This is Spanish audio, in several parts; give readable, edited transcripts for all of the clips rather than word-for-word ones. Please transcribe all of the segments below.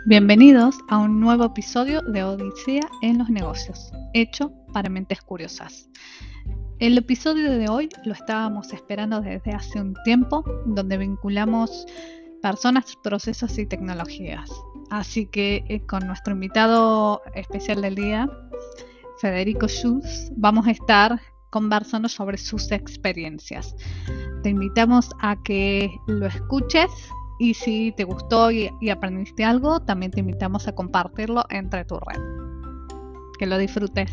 Bienvenidos a un nuevo episodio de Odisea en los negocios, hecho para mentes curiosas. El episodio de hoy lo estábamos esperando desde hace un tiempo, donde vinculamos personas, procesos y tecnologías. Así que con nuestro invitado especial del día, Federico Schulz, vamos a estar conversando sobre sus experiencias. Te invitamos a que lo escuches y si te gustó y aprendiste algo, también te invitamos a compartirlo entre tu red. Que lo disfrutes.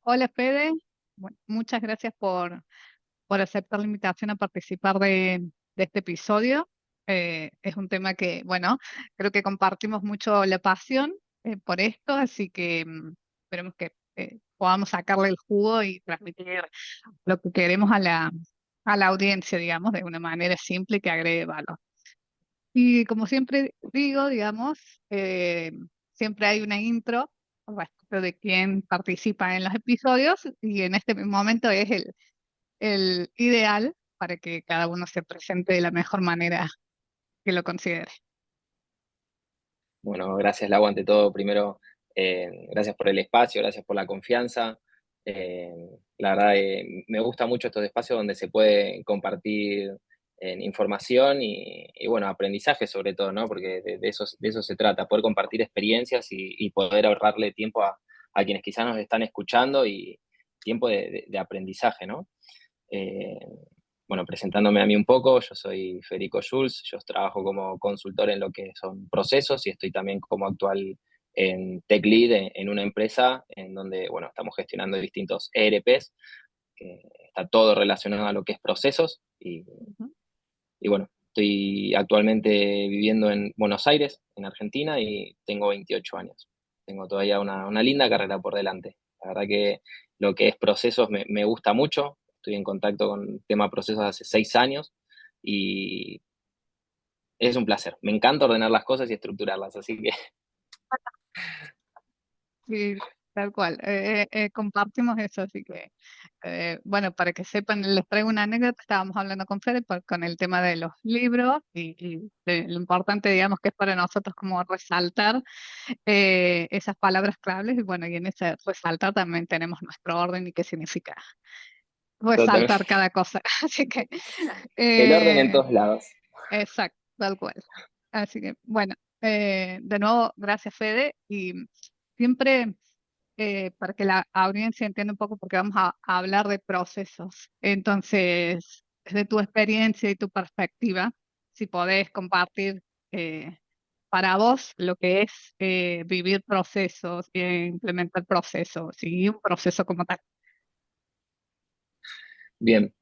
Hola Fede, bueno, muchas gracias por aceptar la invitación a participar de este episodio. Es un tema que, bueno, creo que compartimos mucho la pasión por esto, así que esperemos que podamos sacarle el jugo y transmitir lo que queremos a la audiencia, digamos, de una manera simple que agregue valor. Y como siempre digo, digamos, siempre hay una intro respecto de quién participa en los episodios y en este momento es el ideal para que cada uno se presente de la mejor manera que lo considere. Bueno, gracias, Lau, ante todo. Primero, gracias por el espacio, gracias por la confianza. La verdad, me gusta mucho estos espacios donde se puede compartir información y, bueno, aprendizaje sobre todo, ¿no? Porque de eso se trata, poder compartir experiencias y poder ahorrarle tiempo a quienes quizás nos están escuchando y tiempo de aprendizaje, ¿no? Eh, bueno, presentándome a mí un poco, yo soy Federico Schulz, yo trabajo como consultor en lo que son procesos y estoy también como actual en Tech Lead en una empresa en donde, bueno, estamos gestionando distintos ERPs, que está todo relacionado a lo que es procesos Ujú. y bueno, estoy actualmente viviendo en Buenos Aires, en Argentina, y tengo 28 años. Tengo todavía una linda carrera por delante. La verdad que lo que es procesos me gusta mucho. Estoy en contacto con el tema procesos hace 6 años y es un placer. Me encanta ordenar las cosas y estructurarlas, así que Sí, tal cual. Compartimos eso, así que, bueno, para que sepan, les traigo una anécdota. Estábamos hablando con Fede con el tema de los libros y de lo importante, digamos, que es para nosotros como resaltar esas palabras claves. Y bueno, y en ese resaltar también tenemos nuestro orden y qué significa resaltar totalmente. cada cosa. Así que, El orden en eh, todos lados. exacto, tal cual. Así que, bueno, de nuevo, gracias Fede. Y siempre, para que la audiencia entienda un poco, porque vamos a hablar de procesos. Entonces, desde tu experiencia y tu perspectiva, si podés compartir para vos lo que es vivir procesos e implementar procesos y un proceso como tal. Bien.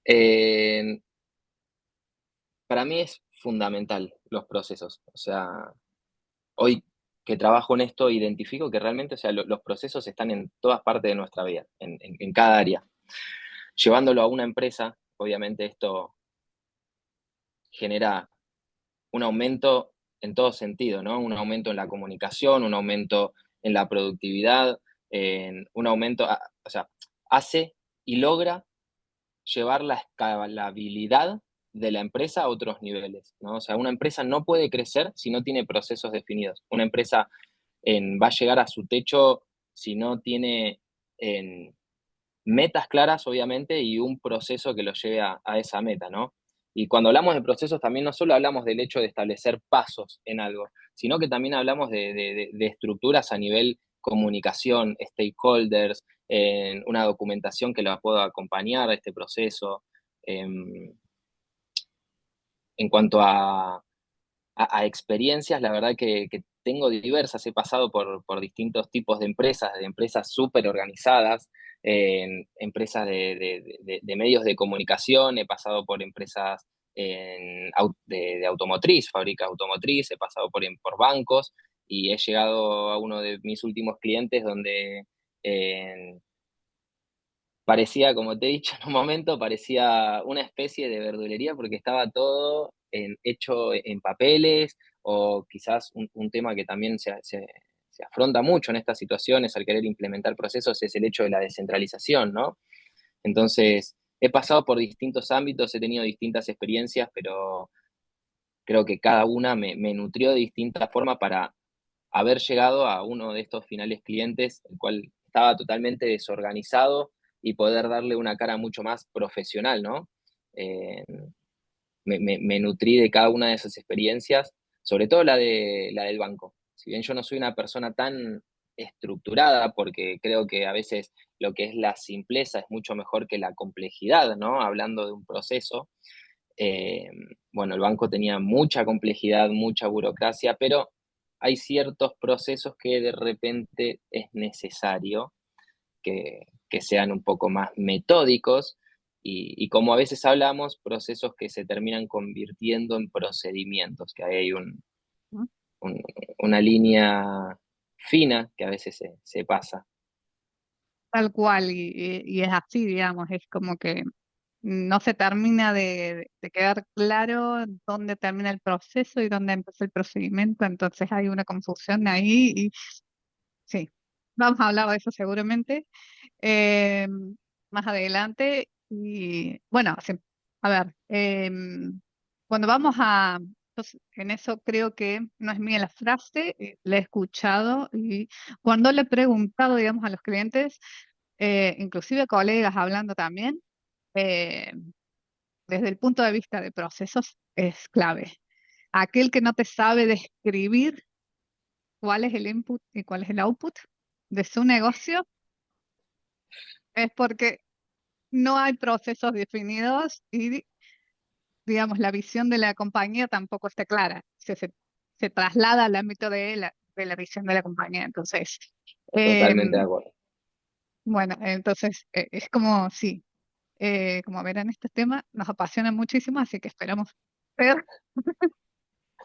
Eh, para mí es fundamental los procesos. O sea, hoy que trabajo en esto, identifico que realmente, o sea, los procesos están en todas partes de nuestra vida, en cada área. Llevándolo a una empresa, obviamente esto genera un aumento en todo sentido, ¿no? Un aumento en la comunicación, un aumento en la productividad, un aumento, o sea, hace y logra llevar la escalabilidad de la empresa a otros niveles, ¿no? O sea, una empresa no puede crecer si no tiene procesos definidos. Una empresa va a llegar a su techo si no tiene metas claras, obviamente, y un proceso que lo lleve a esa meta, ¿no? Y cuando hablamos de procesos, también no solo hablamos del hecho de establecer pasos en algo, sino que también hablamos de estructuras a nivel comunicación, stakeholders, en una documentación que la pueda acompañar a este proceso. em, en cuanto a experiencias, la verdad que tengo diversas. He pasado por distintos tipos de empresas súper organizadas, empresas de medios de comunicación, he pasado por empresas de automotriz, fábrica automotriz, he pasado por bancos y he llegado a uno de mis últimos clientes donde eh, parecía, como te he dicho en un momento, parecía una especie de verdulería porque estaba todo hecho en papeles o quizás un tema que también se afronta mucho en estas situaciones al querer implementar procesos es el hecho de la descentralización, ¿no? Entonces, he pasado por distintos ámbitos, he tenido distintas experiencias, pero creo que cada una me nutrió de distinta forma para haber llegado a uno de estos finales clientes, el cual estaba totalmente desorganizado y poder darle una cara mucho más profesional, ¿no? Eh, me nutrí de cada una de esas experiencias, sobre todo la del banco. Si bien yo no soy una persona tan estructurada, porque creo que a veces lo que es la simpleza es mucho mejor que la complejidad, ¿no? Hablando de un proceso, eh, bueno, el banco tenía mucha complejidad, mucha burocracia, pero hay ciertos procesos que de repente es necesario que sean un poco más metódicos y como a veces hablamos, procesos que se terminan convirtiendo en procedimientos, que ahí hay ¿no? un- una línea fina que a veces se pasa. Tal cual, y es así, digamos, es como que no se termina de quedar claro dónde termina el proceso y dónde empieza el procedimiento, entonces hay una confusión ahí y sí, vamos a hablar de eso seguramente eh, más adelante. Y bueno, a ver, cuando vamos a, entonces, en eso creo que no es mía la frase, la he escuchado y cuando le he preguntado, digamos, a los clientes, inclusive colegas hablando también, eh, desde el punto de vista de procesos es clave. Aquel que no te sabe describir cuál es el input y cuál es el output de su negocio es porque no hay procesos definidos y, digamos, la visión de la compañía tampoco está clara. Se traslada al ámbito de la visión de la compañía. Entonces, Totalmente de em, acuerdo. bueno, entonces es como, sí, como verán, este tema nos apasiona muchísimo, así que esperamos ser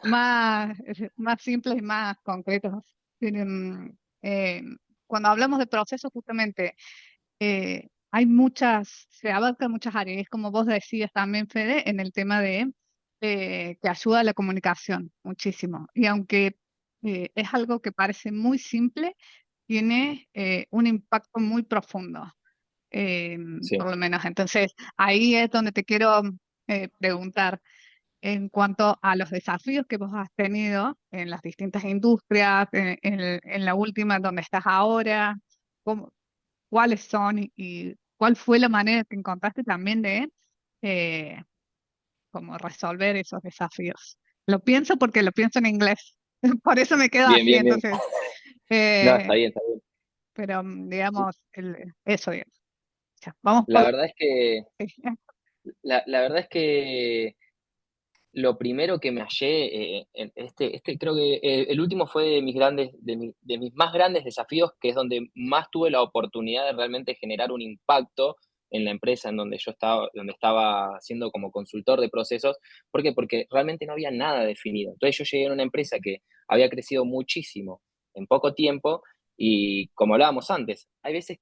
más simples y más concretos. Cuando hablamos de procesos, justamente, hay se abarcan muchas áreas, es como vos decías también, Fede, en el tema de que ayuda a la comunicación muchísimo. Y aunque es algo que parece muy simple, tiene un impacto muy profundo, por Sí, lo menos. Entonces, ahí es donde te quiero preguntar en cuanto a los desafíos que vos has tenido en las distintas industrias, en la última donde estás ahora. ¿Cómo, cuáles son y cuál fue la manera que encontraste también de eh, como resolver esos desafíos? Lo pienso porque lo pienso en inglés, por eso me quedo bien, así, bien, bien. entonces, No, eh, está bien, está bien. pero digamos, eso, digamos. Ya, vamos por La verdad es que, sí, la verdad es que lo primero que me hallé, en este creo que, el último fue de mis más grandes desafíos, que es donde más tuve la oportunidad de realmente generar un impacto en la empresa en donde estaba siendo como consultor de procesos. ¿Por qué? Porque realmente no había nada definido. Entonces, yo llegué a una empresa que había crecido muchísimo en poco tiempo y, como hablábamos antes, hay veces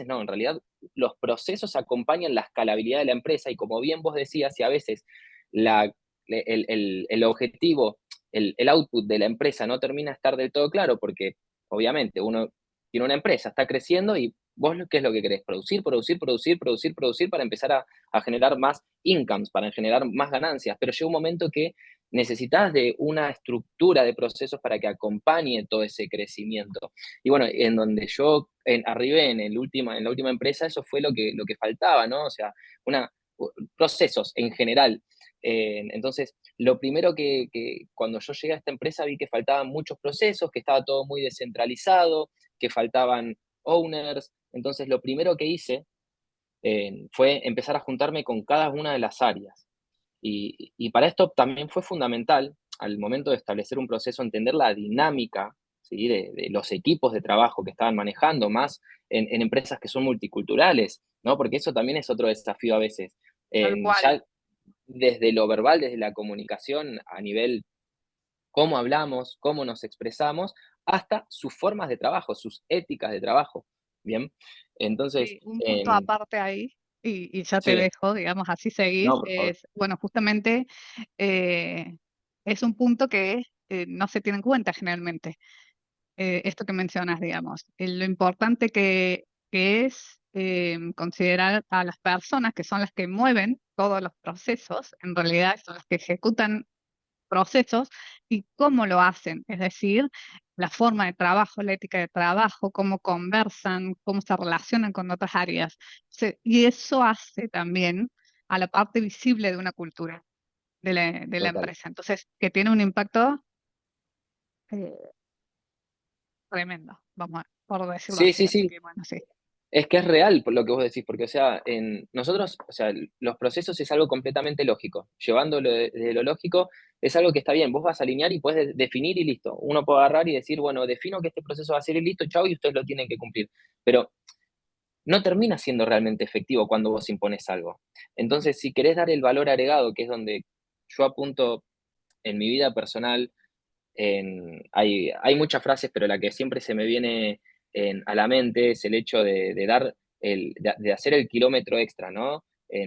no, en realidad, los procesos acompañan la escalabilidad de la empresa y, como bien vos decías, y a veces la, el objetivo, el output de la empresa no termina de estar del todo claro porque obviamente uno tiene una empresa, está creciendo y vos qué es lo que querés, producir, producir, producir, producir, producir para empezar a generar más incomes, para generar más ganancias, pero llega un momento que necesitas de una estructura de procesos para que acompañe todo ese crecimiento. Y bueno, en donde yo arribé en la última empresa, eso fue lo que faltaba, ¿no? O sea, una, procesos en general. Entonces, lo primero que cuando yo llegué a esta empresa vi que faltaban muchos procesos, que estaba todo muy descentralizado, que faltaban owners. Entonces, lo primero que hice fue empezar a juntarme con cada una de las áreas. Y para esto también fue fundamental, al momento de establecer un proceso, entender la dinámica, ¿sí? De los equipos de trabajo que estaban manejando, más en empresas que son multiculturales, ¿no? Porque eso también es otro desafío a veces. tal cual. Ya desde lo verbal, desde la comunicación a nivel cómo hablamos, cómo nos expresamos, hasta sus formas de trabajo, sus éticas de trabajo. Bien, entonces, Sí, un punto aparte ahí, y ya te sí, dejo, digamos, así seguís, no, por favor. es, bueno, justamente eh, es un punto que no se tiene en cuenta generalmente, esto que mencionas, digamos, lo importante que es considerar a las personas que son las que mueven todos los procesos, en realidad son las que ejecutan procesos y cómo lo hacen, es decir, la forma de trabajo, la ética de trabajo, cómo conversan, cómo se relacionan con otras áreas. Y eso hace también a la parte visible de una cultura de la Total. empresa. Entonces, que tiene un impacto eh, tremendo, por decirlo Sí, así. sí, Así sí. que bueno, sí. Es que es real por lo que vos decís, porque, o sea, nosotros, o sea, los procesos es algo completamente lógico. Llevándolo de lo lógico, es algo que está bien. Vos vas a alinear y puedes definir y listo. Uno puede agarrar y decir, bueno, defino que este proceso va a ser y listo, chao, y ustedes lo tienen que cumplir. Pero no termina siendo realmente efectivo cuando vos impones algo. Mm, Entonces, si querés dar el valor agregado, que es donde yo apunto en mi vida personal, hay muchas frases, pero la que siempre se me viene a la mente es el hecho de dar de hacer el kilómetro extra, ¿no?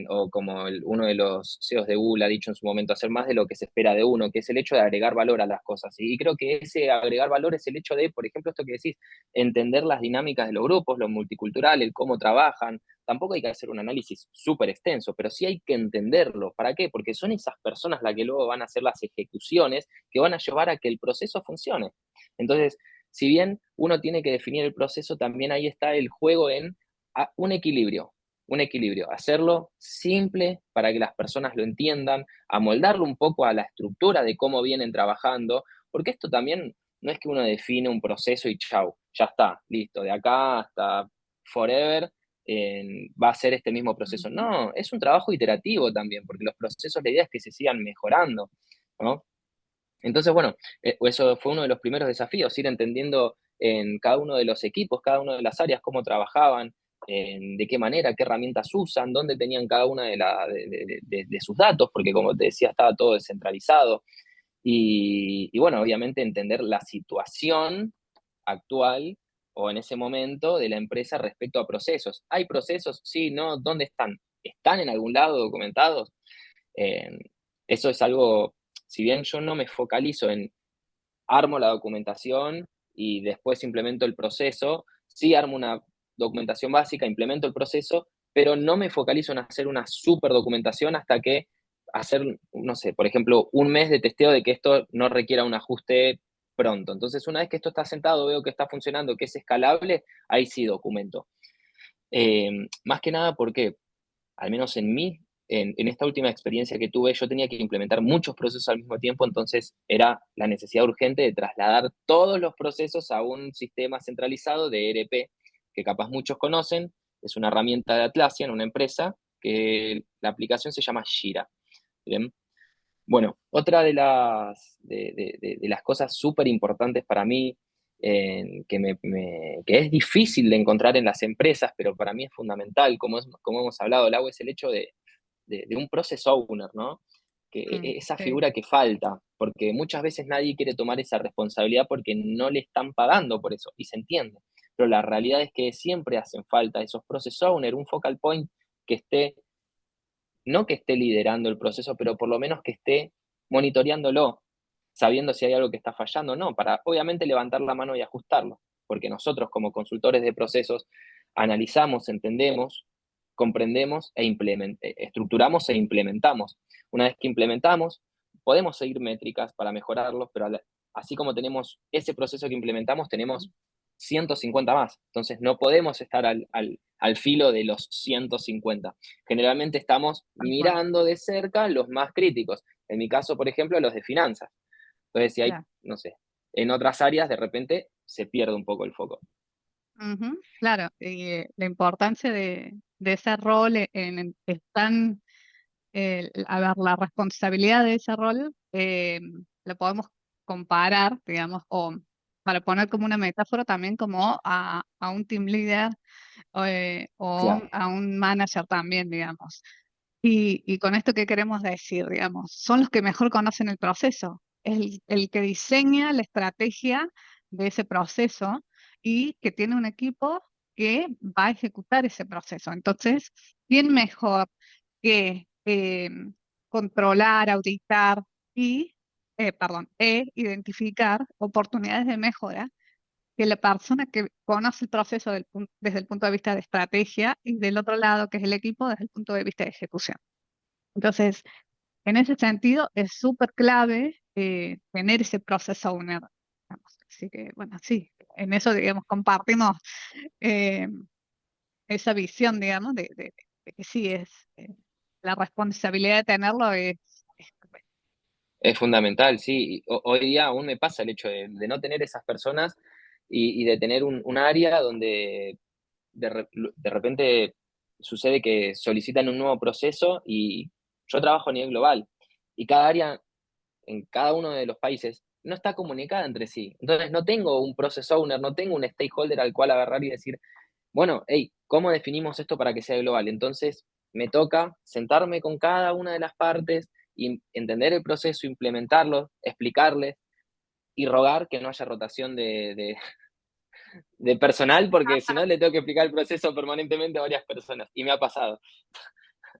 O como uno de los CEOs de Google ha dicho en su momento, hacer más de lo que se espera de uno, que es el hecho de agregar valor a las cosas. Y creo que ese agregar valor es el hecho de, por ejemplo, esto que decís, entender las dinámicas de los grupos, lo multicultural, el cómo trabajan. Tampoco hay que hacer un análisis súper extenso, pero sí hay que entenderlo. ¿Para qué? Porque son esas personas las que luego van a hacer las ejecuciones que van a llevar a que el proceso funcione. Entonces, si bien uno tiene que definir el proceso, también ahí está el juego en un equilibrio, hacerlo simple para que las personas lo entiendan, amoldarlo un poco a la estructura de cómo vienen trabajando, porque esto también no es que uno define un proceso y chau, ya está, listo, de acá hasta forever va a ser este mismo proceso. ujú. No, es un trabajo iterativo también, porque los procesos, la idea es que se sigan mejorando, ¿no? Entonces, bueno, eso fue uno de los primeros desafíos, ir entendiendo en cada uno de los equipos, cada una de las áreas, cómo trabajaban, de qué manera, qué herramientas usan, dónde tenían cada una de sus datos, porque como te decía, estaba todo descentralizado. Y bueno, obviamente entender la situación actual o en ese momento de la empresa respecto a procesos. ¿Hay procesos? Sí, no, ¿dónde están? ¿Están en algún lado documentados? Eh, Eso es algo, si bien yo no me focalizo en armo la documentación y después implemento el proceso, sí armo una documentación básica, implemento el proceso, pero no me focalizo en hacer una super documentación hasta que hacer, no sé, por ejemplo, un mes de testeo de que esto no requiera un ajuste pronto. Entonces, una vez que esto está sentado, veo que está funcionando, que es escalable, ahí sí documento. Más que nada porque al menos en mí, en esta última experiencia que tuve, yo tenía que implementar muchos procesos al mismo tiempo, entonces era la necesidad urgente de trasladar todos los procesos a un sistema centralizado de ERP, que capaz muchos conocen, es una herramienta de Atlassian, una empresa, que la aplicación se llama Jira. ¿Bien? Bueno, otra de las cosas súper importantes para mí, que es difícil de encontrar en las empresas, pero para mí es fundamental, como hemos hablado, Lau, es el hecho de un process owner, ¿no? Esa Sí, figura que falta, porque muchas veces nadie quiere tomar esa responsabilidad porque no le están pagando por eso, y se entiende. Pero la realidad es que siempre hacen falta esos process owner, un focal point que esté no que esté liderando el proceso, pero por lo menos que esté monitoreándolo, sabiendo si hay algo que está fallando o no, para obviamente levantar la mano y ajustarlo, porque nosotros como consultores de procesos analizamos, entendemos, comprendemos estructuramos e implementamos. Una vez que implementamos, podemos seguir métricas para mejorarlos, pero así como tenemos ese proceso que implementamos, tenemos 150 más. Entonces no podemos estar al filo de los 150. Generalmente estamos tal cual. mirando de cerca los más críticos. En mi caso, por ejemplo, los de finanzas. Entonces, si hay, Claro. no sé, en otras áreas de repente se pierde un poco el foco. Ujú, claro, y la importancia de ese rol están, a ver, la responsabilidad de ese rol lo podemos comparar, digamos, o para poner como una metáfora también como a un team leader o Claro, a un manager también, digamos. Y con esto, ¿qué queremos decir? Digamos, son los que mejor conocen el proceso, es el que diseña la estrategia de ese proceso y que tiene un equipo que va a ejecutar ese proceso. Entonces, ¿quién mejor que controlar, auditar y, perdón, identificar oportunidades de mejora que la persona que conoce el proceso desde el punto de vista de estrategia y del otro lado, que es el equipo, desde el punto de vista de ejecución. Entonces, en ese sentido, es súper clave tener ese proceso owner. Digamos. Así que, bueno, sí, en eso, digamos, compartimos eh, esa visión, digamos, de que sí es la responsabilidad de tenerlo es Es fundamental, sí. Hoy día aún me pasa el hecho de no tener esas personas y de tener un área donde de repente sucede que solicitan un nuevo proceso y yo trabajo a nivel global y cada área en cada uno de los países no está comunicada entre sí. Entonces no tengo un process owner, no tengo un stakeholder al cual agarrar y decir, bueno, hey, ¿cómo definimos esto para que sea global? Entonces me toca sentarme con cada una de las partes y entender el proceso, implementarlo, explicarles y rogar que no haya rotación de personal, porque si no le tengo que explicar el proceso permanentemente a varias personas. Y me ha pasado.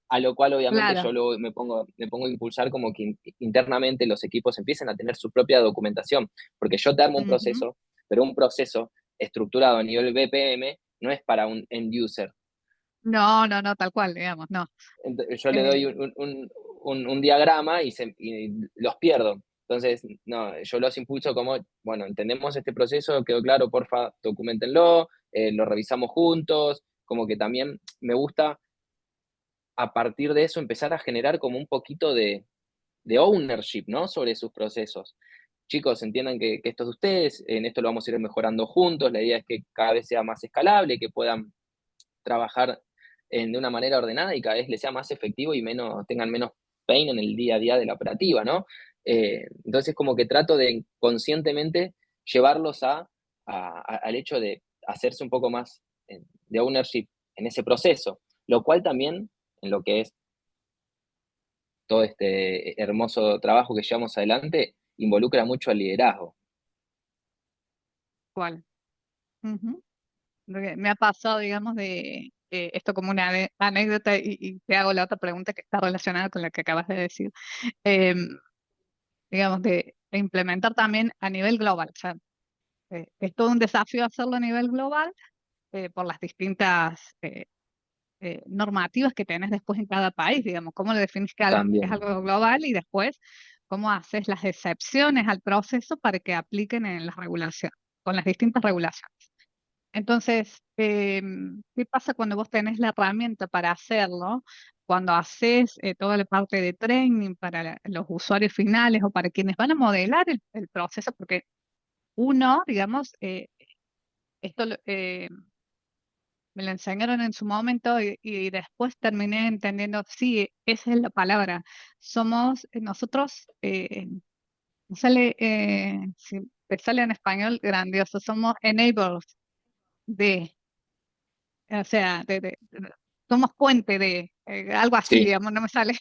A lo cual obviamente claro. yo luego me pongo a impulsar como que internamente los equipos empiecen a tener su propia documentación, porque yo te armo un Ujú. proceso, pero un proceso estructurado a nivel BPM no es para un end user. No, no, no, tal cual, digamos, no. Yo le doy Eh, un diagrama y los pierdo. Entonces, no, yo los impulso como, bueno, entendemos este proceso, quedó claro, porfa, documentenlo, lo revisamos juntos, como que también me gusta a partir de eso empezar a generar como un poquito de ownership, ¿no? Sobre sus procesos. Chicos, entiendan que esto es de ustedes, en esto lo vamos a ir mejorando juntos, la idea es que cada vez sea más escalable, que puedan trabajar de una manera ordenada y cada vez les sea más efectivo y tengan menos pain en el día a día de la operativa, ¿no? Entonces, como que trato de conscientemente llevarlos al hecho de hacerse un poco más de ownership en ese proceso, lo cual también, en lo que es todo este hermoso trabajo que llevamos adelante, involucra mucho al liderazgo. ¿Cuál? Ujú. Porque me ha pasado, digamos, esto como una anécdota y te hago la otra pregunta que está relacionada con la que acabas de decir. Em, digamos, de implementar también a nivel global. O sea, es todo un desafío hacerlo a nivel global por las distintas normativas que tenés después en cada país, digamos, cómo le definís que es También, algo global y después cómo haces las excepciones al proceso para que apliquen en las regulaciones, con las distintas regulaciones. Entonces, ¿qué pasa cuando vos tenés la herramienta para hacerlo? Cuando haces toda la parte de training para los usuarios finales o para quienes van a modelar el proceso, porque uno, digamos, esto me lo enseñaron en su momento y después terminé entendiendo, sí, esa es la palabra. Somos nosotros, si te sale en español, grandioso, somos enablers de, o sea, somos puente de, algo así, sí, digamos, no me sale.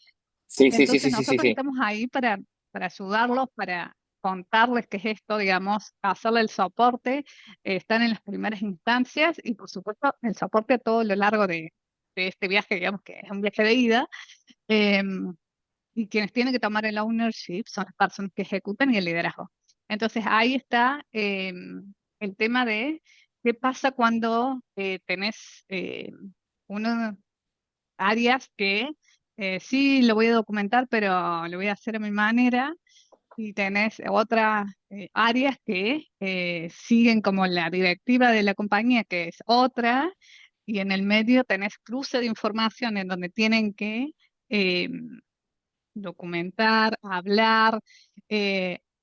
sí, sí, sí, Entonces sí, sí, sí, nosotros sí, estamos ahí para ayudarlos, para contarles qué es esto, digamos, hacerle el soporte, están en las primeras instancias y por supuesto el soporte a todo lo largo de este viaje, digamos que es un viaje de ida. em, y quienes tienen que tomar el ownership son las personas que ejecutan y el liderazgo. Entonces ahí está el tema de qué pasa cuando tenés unas áreas que sí lo voy a documentar, pero lo voy a hacer a mi manera, y tenés otras áreas que siguen como la directiva de la compañía, que es otra, y en el medio tenés cruce de información en donde tienen que eh, documentar, hablar,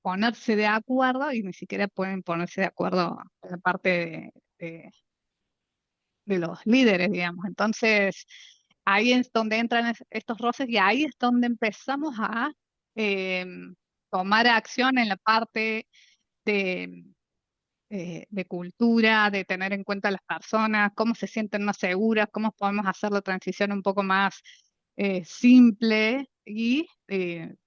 ponerse de acuerdo y ni siquiera pueden ponerse de acuerdo en la parte de los líderes, digamos. Entonces, ahí es donde entran estos roces y ahí es donde empezamos a eh, tomar acción en la parte de, de cultura, de tener en cuenta a las personas, cómo se sienten más seguras, cómo podemos hacer la transición un poco más simple y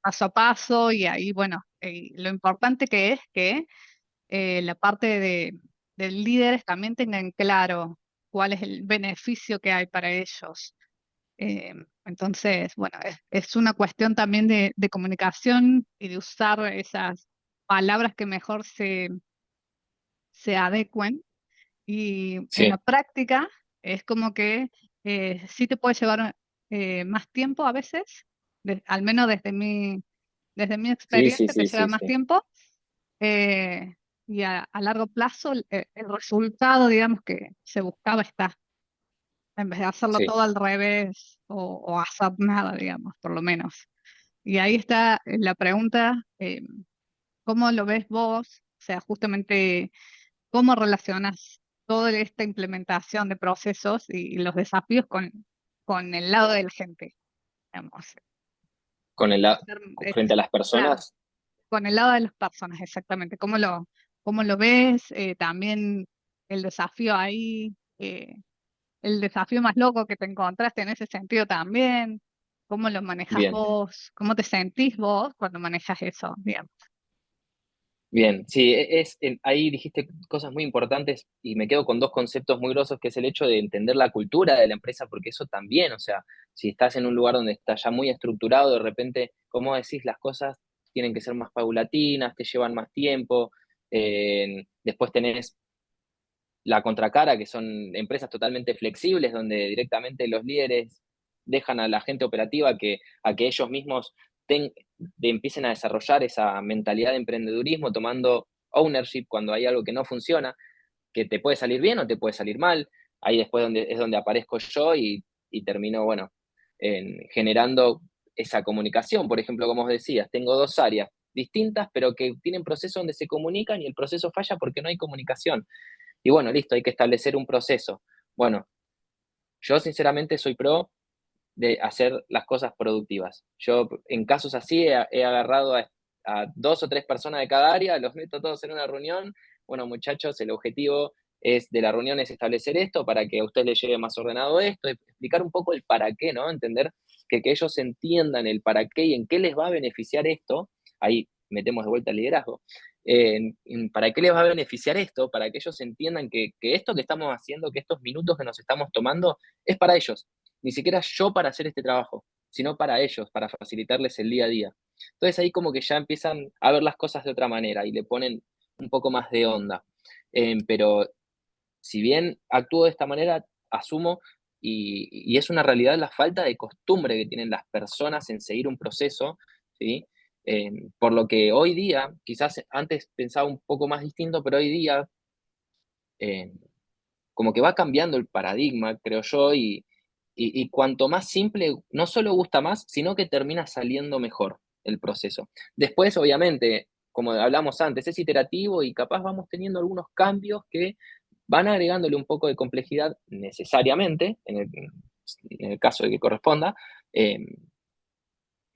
paso a paso. Y ahí, bueno, lo importante que es que la parte de líderes también tengan claro cuál es el beneficio que hay para ellos. Eh, entonces, bueno, es una cuestión también de comunicación y de usar esas palabras que mejor se adecuen y en la Sí, práctica es como que sí te puede llevar más tiempo a veces, al menos desde mi sí, sí, experiencia te sí, lleva sí, más sí, tiempo y a largo plazo el resultado, digamos, que se buscaba está, en vez de hacerlo sí. todo al revés o hacer nada, digamos, por lo menos. Y ahí está la pregunta, ¿cómo lo ves vos? O sea, justamente, ¿cómo relacionas toda esta implementación de procesos y los desafíos con el lado de la gente? Digamos, Con el, frente a las claro, personas, con el lado de las personas, exactamente. Cómo lo ves? También el desafío ahí, el desafío más loco que te encontraste en ese sentido también. ¿Cómo lo manejas bien. vos? ¿Cómo te sentís vos cuando manejas eso? Digamos. Bien, sí, ahí dijiste cosas muy importantes y me quedo con dos conceptos muy grosos, que es el hecho de entender la cultura de la empresa, porque eso también, o sea, si estás en un lugar donde está ya muy estructurado, de repente, como decís, las cosas tienen que ser más paulatinas, te llevan más tiempo, después tenés la contracara, que son empresas totalmente flexibles, donde directamente los líderes dejan a la gente operativa a que ellos mismos empiecen a desarrollar esa mentalidad de emprendedurismo, tomando ownership cuando hay algo que no funciona, que te puede salir bien o te puede salir mal. Ahí después es donde aparezco yo y termino, bueno, generando esa comunicación. Por ejemplo, como os decías, tengo dos áreas distintas, pero que tienen procesos donde se comunican y el proceso falla porque no hay comunicación. Y bueno, listo, hay que establecer un proceso. Bueno, yo sinceramente soy pro de hacer las cosas productivas. Yo en casos así he agarrado a dos o tres personas de cada área, los meto todos en una reunión. Bueno, muchachos, el objetivo de la reunión es establecer esto para que a ustedes les llegue más ordenado esto, explicar un poco el para qué, ¿no? Entender que ellos entiendan el para qué y en qué les va a beneficiar esto. Ahí metemos de vuelta el liderazgo. ¿Para qué les va a beneficiar esto? Para que ellos entiendan que esto que estamos haciendo, que estos minutos que nos estamos tomando, es para ellos, ni siquiera yo para hacer este trabajo, sino para ellos, para facilitarles el día a día. Entonces ahí como que ya empiezan a ver las cosas de otra manera y le ponen un poco más de onda. Pero si bien actúo de esta manera, asumo y es una realidad la falta de costumbre que tienen las personas en seguir un proceso, ¿sí? Por lo que hoy día, quizás antes pensaba un poco más distinto, pero hoy día eh, como que va cambiando el paradigma, creo yo, y cuanto más simple, no solo gusta más, sino que termina saliendo mejor el proceso. Después, obviamente, como hablamos antes, es iterativo y capaz vamos teniendo algunos cambios que van agregándole un poco de complejidad necesariamente, en el caso de que corresponda, eh,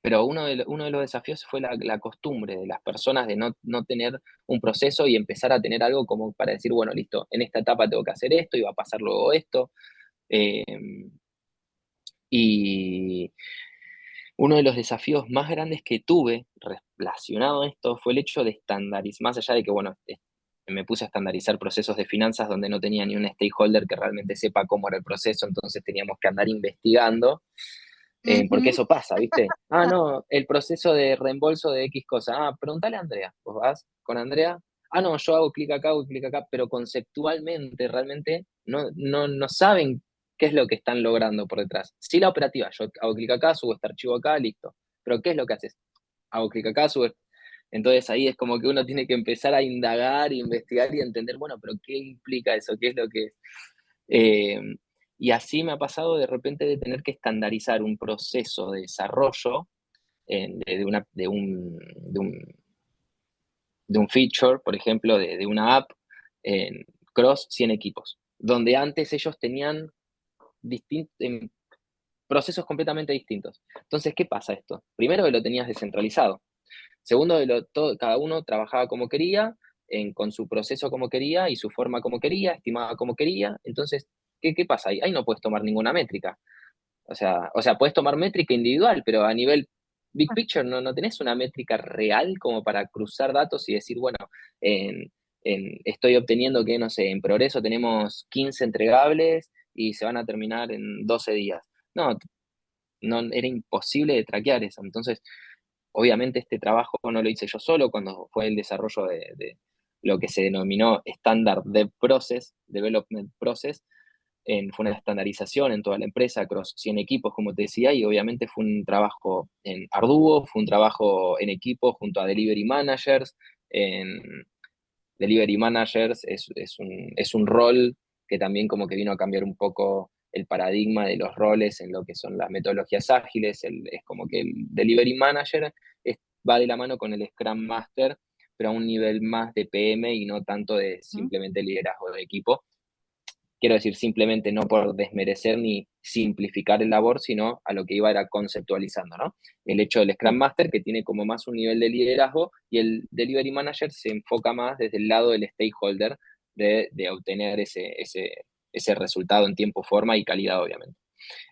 pero uno de los desafíos fue la costumbre de las personas de no tener un proceso y empezar a tener algo como para decir, bueno, listo, en esta etapa tengo que hacer esto y va a pasar luego esto. Eh, y uno de los desafíos más grandes que tuve relacionado a esto fue el hecho de estandarizar, más allá de que, bueno, me puse a estandarizar procesos de finanzas donde no tenía ni un stakeholder que realmente sepa cómo era el proceso, entonces teníamos que andar investigando, porque Ujú. eso pasa, ¿viste? Ah, no, el proceso de reembolso de X cosa. Ah, pregúntale a Andrea. Vos vas con Andrea. Ah, no, yo hago clic acá, pero conceptualmente realmente no saben qué es lo que están logrando por detrás. Sí, la operativa, yo hago clic acá, subo este archivo acá, listo. Pero ¿qué es lo que haces? Hago clic acá, subo. Entonces ahí es como que uno tiene que empezar a indagar, investigar y entender, bueno, pero ¿qué implica eso? ¿Qué es lo que es? Eh, y así me ha pasado de repente de tener que estandarizar un proceso de desarrollo de un, de un feature, por ejemplo, de una app en cross 100 equipos, donde antes ellos tenían procesos completamente distintos. Entonces, ¿qué pasa esto? Primero que lo tenías descentralizado. Segundo, cada uno trabajaba como quería, con su proceso como quería y su forma como quería, estimaba como quería. Entonces, ¿qué pasa ahí? Ahí no puedes tomar ninguna métrica. O sea, puedes tomar métrica individual, pero a nivel big picture no tenés una métrica real como para cruzar datos y decir, bueno, en, estoy obteniendo que, no sé, en progreso tenemos 15 entregables y se van a terminar en 12 días. No, no era imposible de traquear eso. Entonces, obviamente este trabajo no lo hice yo solo cuando fue el desarrollo lo que se denominó Standard Development Process. Fue una estandarización en toda la empresa, across 100 equipos, como te decía, y obviamente fue un trabajo en arduo, fue un trabajo en equipo junto a Delivery Managers. En Delivery Managers es un rol que también como que vino a cambiar un poco el paradigma de los roles en lo que son las metodologías ágiles. Es como que el Delivery Manager va de la mano con el Scrum Master, pero a un nivel más de PM y no tanto de ¿Mm? simplemente liderazgo de equipo. Quiero decir, simplemente no por desmerecer ni simplificar el labor, sino a lo que iba era conceptualizando, ¿no? El hecho del Scrum Sí. Master, que tiene como más un nivel de liderazgo, y el Delivery Manager se enfoca más desde el lado del stakeholder de obtener ese resultado en tiempo, forma y calidad, obviamente.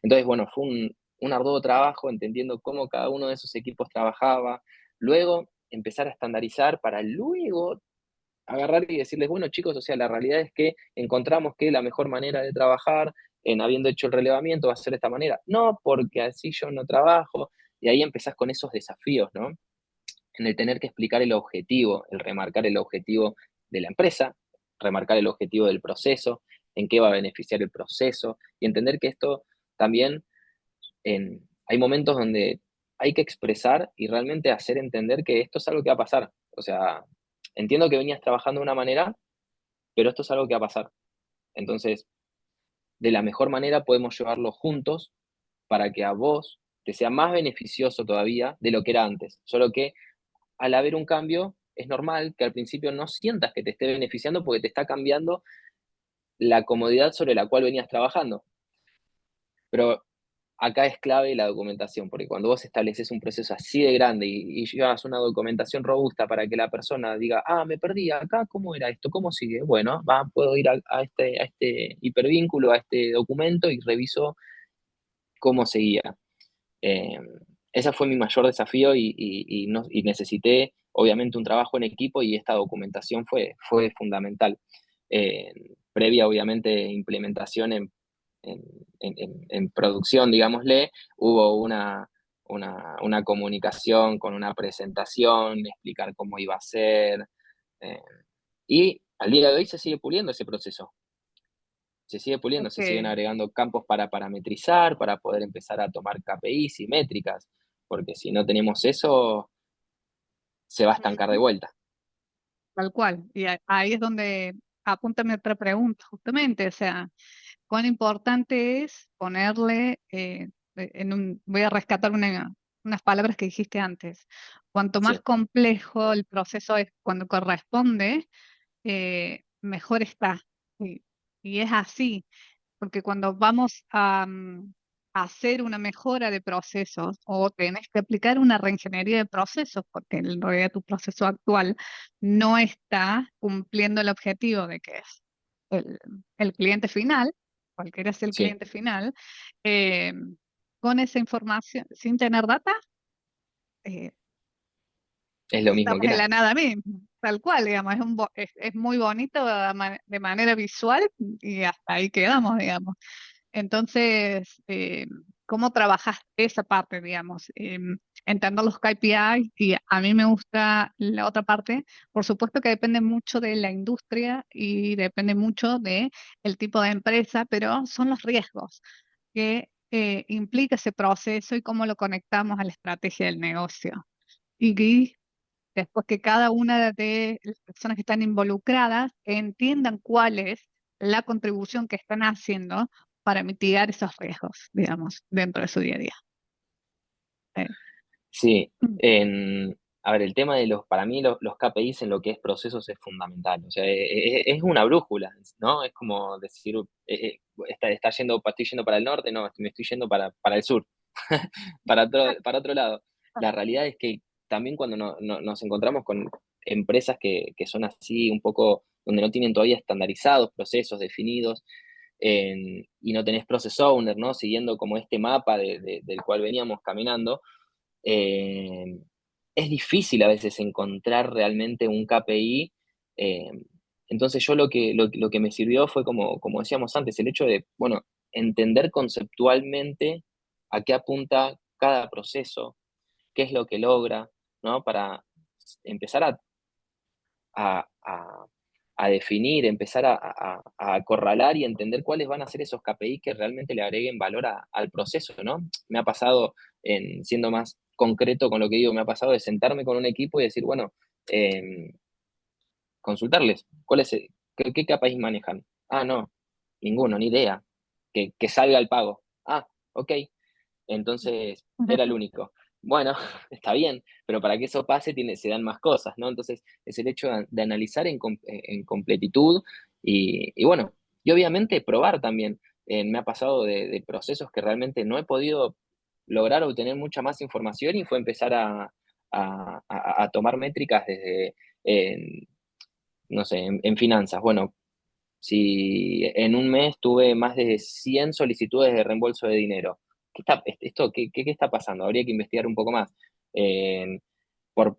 Entonces, bueno, fue un arduo trabajo entendiendo cómo cada uno de esos equipos trabajaba. Luego, empezar a estandarizar para luego agarrar y decirles, bueno, chicos, o sea, la realidad es que encontramos que la mejor manera de trabajar, en habiendo hecho el relevamiento, va a ser de esta manera. No, porque así yo no trabajo. Y ahí empezás con esos desafíos, ¿no? En el tener que explicar el objetivo, el remarcar el objetivo de la empresa, remarcar el objetivo del proceso, en qué va a beneficiar el proceso, y entender que esto también hay momentos donde hay que expresar y realmente hacer entender que esto es algo que va a pasar. O sea, entiendo que venías trabajando de una manera, pero esto es algo que va a pasar. Entonces, de la mejor manera podemos llevarlo juntos para que a vos te sea más beneficioso todavía de lo que era antes. Solo que al haber un cambio, es normal que al principio no sientas que te esté beneficiando porque te está cambiando la comodidad sobre la cual venías trabajando. Pero acá es clave la documentación, porque cuando vos estableces un proceso así de grande y llevas una documentación robusta para que la persona diga, ah, me perdí acá, ¿cómo era esto? ¿Cómo sigue? Bueno, puedo ir a este hipervínculo, a este documento y reviso cómo seguía. Eh, Ese fue mi mayor desafío y necesité, obviamente, un trabajo en equipo y esta documentación fue fundamental. Eh, Previa, obviamente, implementación en, en producción, digámosle, hubo una comunicación con una presentación, explicar cómo iba a ser, eh, y al día de hoy se sigue puliendo ese proceso, se sigue puliendo, se siguen Ok. agregando campos para parametrizar, para poder empezar a tomar KPIs y métricas, porque si no tenemos eso, se va a estancar de Ujú. vuelta. Tal cual. Y ahí es donde apunta mi otra pregunta, justamente, o sea, cuán importante es ponerle, voy a rescatar unas palabras que dijiste antes. Cuanto más Sí, complejo el proceso es cuando corresponde, mejor está. Y, y es así, porque cuando vamos a hacer una mejora de procesos o tenés que aplicar una reingeniería de procesos, porque en realidad tu proceso actual no está cumpliendo el objetivo de que es el, el cliente final, cualquiera sea el sí, cliente final, eh, con esa información, sin tener data, eh, es lo mismo estamos que en la nada. nada misma, tal cual, digamos, es muy bonito de manera visual y hasta ahí quedamos, digamos. Entonces, ¿cómo trabajas esa parte, digamos? Entender los KPI y a mí me gusta la otra parte. Por supuesto que depende mucho de la industria y depende mucho de el tipo de empresa, pero son los riesgos que implica ese proceso y cómo lo conectamos a la estrategia del negocio. Y después que cada una de las personas que están involucradas entiendan cuál es la contribución que están haciendo para mitigar esos riesgos, digamos, dentro de su día a día. Eh, Sí, mm, a ver, el tema de para mí los KPIs en lo que es procesos es fundamental. O sea, es una brújula, ¿no? Es como decir, estoy yendo para el norte, no, me estoy yendo para el sur, para otro lado. La realidad es que también cuando nos encontramos con empresas que son así un poco, donde no tienen todavía estandarizados procesos definidos, y no tenés process owner, ¿no? Siguiendo como este mapa del cual veníamos caminando, eh, es difícil a veces encontrar realmente un KPI. eh, entonces yo lo que me sirvió fue como decíamos antes, el hecho de, bueno, entender conceptualmente a qué apunta cada proceso, qué es lo que logra, ¿no? Para empezar a definir, empezar a acorralar y entender cuáles van a ser esos KPIs que realmente le agreguen valor al proceso, ¿no? Me ha pasado, siendo más concreto con lo que digo, me ha pasado de sentarme con un equipo y decir, bueno, em, consultarles, ¿qué KPIs manejan? Ah, no, ninguno, ni idea. Que salga el pago. Ah, ok. Entonces, era el único. Bueno, está bien, pero para que eso pase se dan más cosas, ¿no? Entonces, es el hecho de analizar en completitud y bueno, y obviamente probar también. Me ha pasado de procesos que realmente no he podido lograr obtener mucha más información y fue empezar a tomar métricas desde, no sé, en finanzas. Bueno, si en un mes tuve más de 100 solicitudes de reembolso de dinero, ¿qué está pasando? Habría que investigar un poco más. En,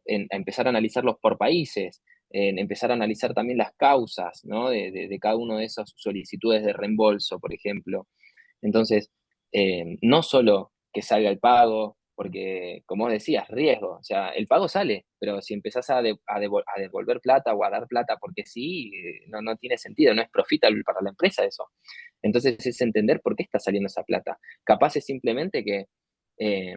empezar a analizarlos por países, en empezar a analizar también las causas, ¿no? De cada uno de esas solicitudes de reembolso, por ejemplo. Entonces, no solo que salga el pago, porque, como vos decías, riesgo. O sea, el pago sale, pero si empezás a devolver plata o a dar plata porque sí, no tiene sentido, no es profitable para la empresa eso. Entonces, es entender por qué está saliendo esa plata. Capaz es simplemente que, eh,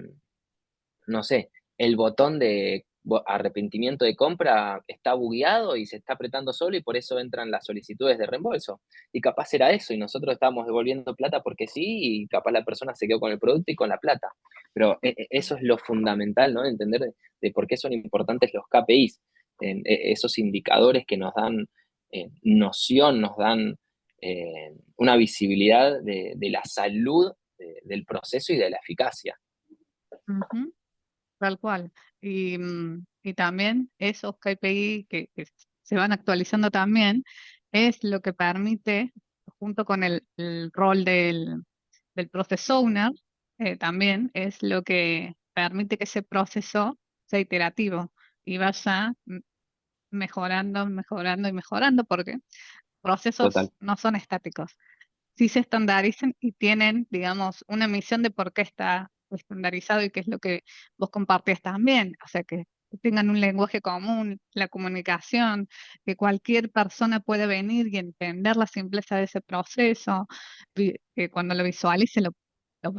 no sé, el botón de arrepentimiento de compra está bugueado y se está apretando solo y por eso entran las solicitudes de reembolso. Y capaz era eso y nosotros estábamos devolviendo plata porque sí y capaz la persona se quedó con el producto y con la plata. Pero eso es lo fundamental, ¿no? Entender de por qué son importantes los KPIs, esos indicadores que nos dan noción, nos dan una visibilidad de la salud del proceso y de la eficacia. Ujú, tal cual. Y también esos KPI que se van actualizando también es lo que permite, junto con el rol del process owner, también es lo que permite que ese proceso sea iterativo y vaya mejorando, mejorando y mejorando, porque Total. procesos no son estáticos. Sí se estandarizan y tienen, digamos, una misión de por qué está estandarizado y qué es lo que vos compartías también. O sea, que tengan un lenguaje común, la comunicación, que cualquier persona puede venir y entender la simpleza de ese proceso, que cuando lo visualice lo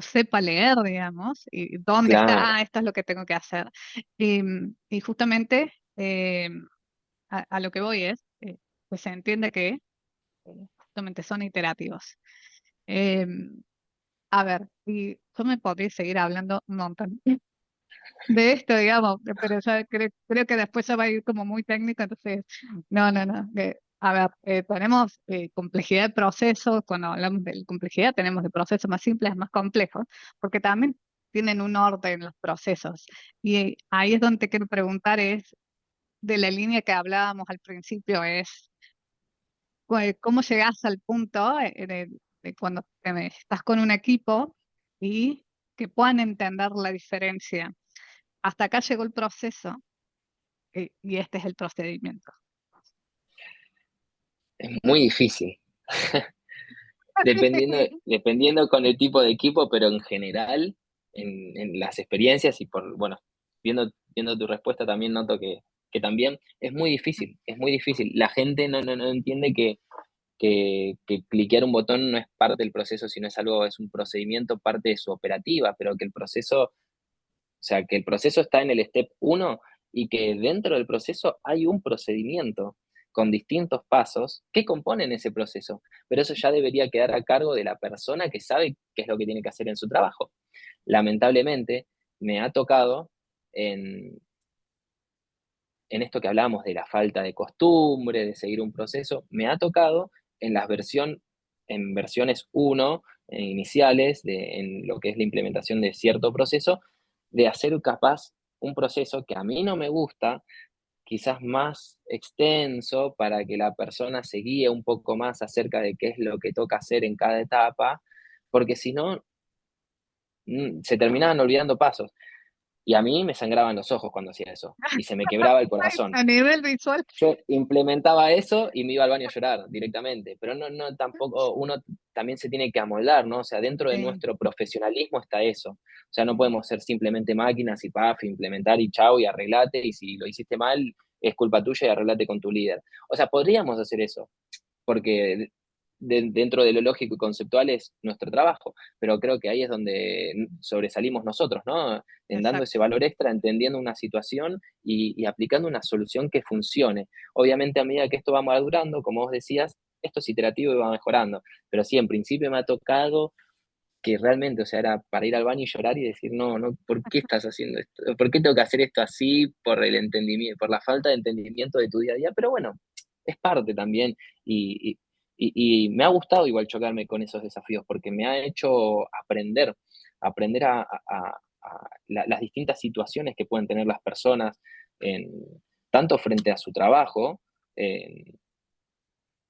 sepa leer, digamos, y dónde está, Claro, ah, esto es lo que tengo que hacer. Y justamente a lo que voy es, pues se entiende que justamente son iterativos. Em, a ver, y yo me podría seguir hablando un montón de esto, digamos, pero ya creo que después ya va a ir como muy técnico, entonces, no. A ver, tenemos complejidad de procesos, cuando hablamos de complejidad tenemos de procesos más simples, más complejos, porque también tienen un orden los procesos. Y ahí es donde te quiero preguntar, es de la línea que hablábamos al principio, es cómo llegas al punto de cuando estás con un equipo y que puedan entender la diferencia. Hasta acá llegó el proceso y este es el procedimiento. es muy difícil. Dependiendo con el tipo de equipo, pero en general, en las experiencias y bueno, viendo tu respuesta también noto que también es muy difícil, es muy difícil. La gente no entiende que cliquear un botón no es parte del proceso, sino es un procedimiento, parte de su operativa, pero que el proceso, o sea, que el proceso está en el step uno y que dentro del proceso hay un procedimiento con distintos pasos que componen ese proceso, pero eso ya debería quedar a cargo de la persona que sabe qué es lo que tiene que hacer en su trabajo. Lamentablemente, me ha tocado en, en esto que hablábamos de la falta de costumbre, de seguir un proceso, me ha tocado en en versiones uno iniciales, en lo que es la implementación de cierto proceso, de hacer capaz un proceso que a mí no me gusta, quizás más extenso, para que la persona se guíe un poco más acerca de qué es lo que toca hacer en cada etapa, porque si no, se terminaban olvidando pasos. Y a mí me sangraban los ojos cuando hacía eso, y se me quebraba el corazón. A nivel visual, Yo implementaba eso y me iba al baño a llorar directamente, pero tampoco, uno también se tiene que amoldar, ¿no? O sea, dentro de sí, nuestro profesionalismo está eso. O sea, no podemos ser simplemente máquinas y paf, implementar y chau y arreglate, y si lo hiciste mal, es culpa tuya y arreglate con tu líder. O sea, podríamos hacer eso, porque dentro de lo lógico y conceptual es nuestro trabajo, pero creo que ahí es donde sobresalimos nosotros, ¿no? En dando ese Exacto. valor extra, entendiendo una situación y aplicando una solución que funcione. Obviamente, a medida que esto va madurando, como vos decías, esto es iterativo y va mejorando, pero sí, en principio me ha tocado que realmente, o sea, era para ir al baño y llorar y decir, no, no, ¿por qué estás haciendo esto? ¿Por qué tengo que hacer esto así por el entendimiento, por la falta de entendimiento de tu día a día? Pero bueno, es parte también y, y me ha gustado igual chocarme con esos desafíos porque me ha hecho aprender, aprender las distintas situaciones que pueden tener las personas, en, tanto frente a su trabajo,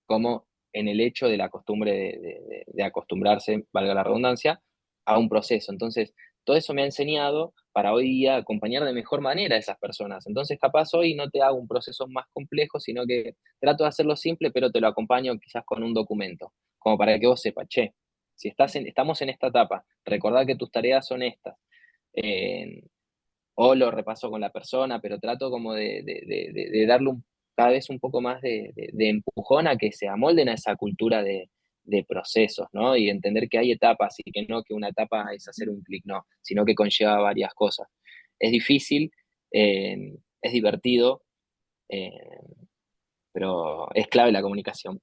como en el hecho de la costumbre de acostumbrarse, valga la redundancia, a un proceso. Entonces, todo eso me ha enseñado para hoy día acompañar de mejor manera a esas personas. Entonces, capaz hoy no te hago un proceso más complejo, sino que trato de hacerlo simple, pero te lo acompaño quizás con un documento, como para que vos sepas, che, si estamos en esta etapa, recordad que tus tareas son estas. eh, o lo repaso con la persona, pero trato como de darle cada vez un poco más de empujón a que se amolden a esa cultura de procesos, ¿no? Y entender que hay etapas y que no que una etapa es hacer un clic, no, sino que conlleva varias cosas. Es difícil, es divertido, eh, pero es clave la comunicación.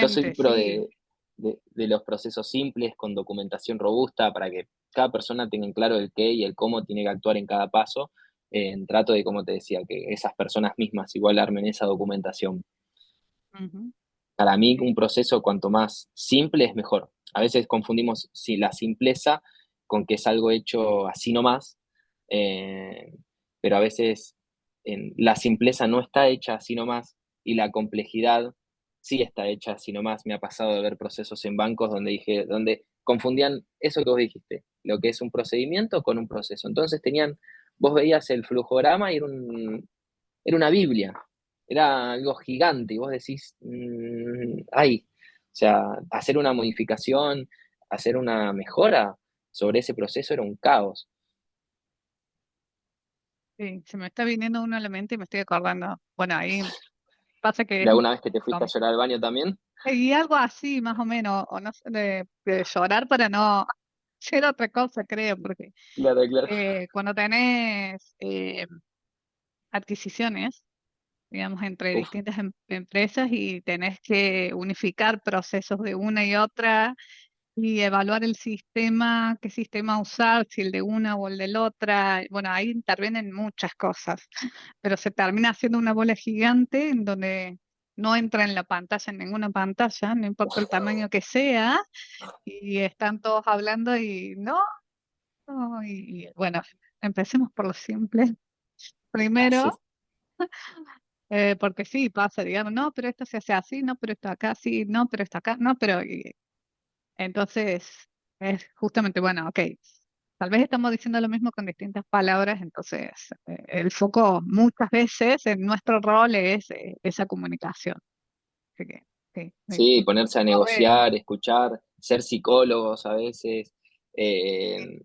Yo soy Totalmente, pro sí. de los procesos simples, con documentación robusta, para que cada persona tenga en claro el qué y el cómo tiene que actuar en cada paso. Trato de, como te decía, que esas personas mismas igual armen esa documentación. Ujú. Para mí, Sí, un proceso cuanto más simple es mejor. A veces confundimos la simpleza con que es algo hecho así nomás, eh, pero a veces la simpleza no está hecha así nomás y la complejidad sí está hecha así nomás. Me ha pasado de ver procesos en bancos donde confundían eso que vos dijiste, lo que es un procedimiento con un proceso. Entonces vos veías el flujograma y era una Biblia, era algo gigante, y vos decís, ay, o sea, hacer una modificación, hacer una mejora sobre ese proceso era un caos. sí, se me está viniendo uno a la mente y me estoy acordando. Bueno, ahí pasa que ¿De alguna vez que te fuiste a com- llorar al baño también? y algo así, más o menos, o no sé, de llorar para no hacer otra cosa, creo, porque Claro, claro. cuando tenés adquisiciones, digamos, entre Uf, distintas empresas y tenés que unificar procesos de una y otra y evaluar el sistema, qué sistema usar, si el de una o el del otra. Bueno, ahí intervienen muchas cosas, pero se termina haciendo una bola gigante en donde no entra en la pantalla, en ninguna pantalla, no importa el tamaño que sea, y están todos hablando y no, no, y bueno, empecemos por lo simple. así es. Primero, porque sí, pasa, digamos, no, pero esto se hace así, no, pero esto acá, sí, no, pero esto acá, no, pero entonces es justamente, bueno, ok, tal vez estamos diciendo lo mismo con distintas palabras, entonces el foco muchas veces en nuestro rol es esa comunicación. Así que, sí, Sí, ponerse a corre, negociar, escuchar, ser psicólogos a veces. eh,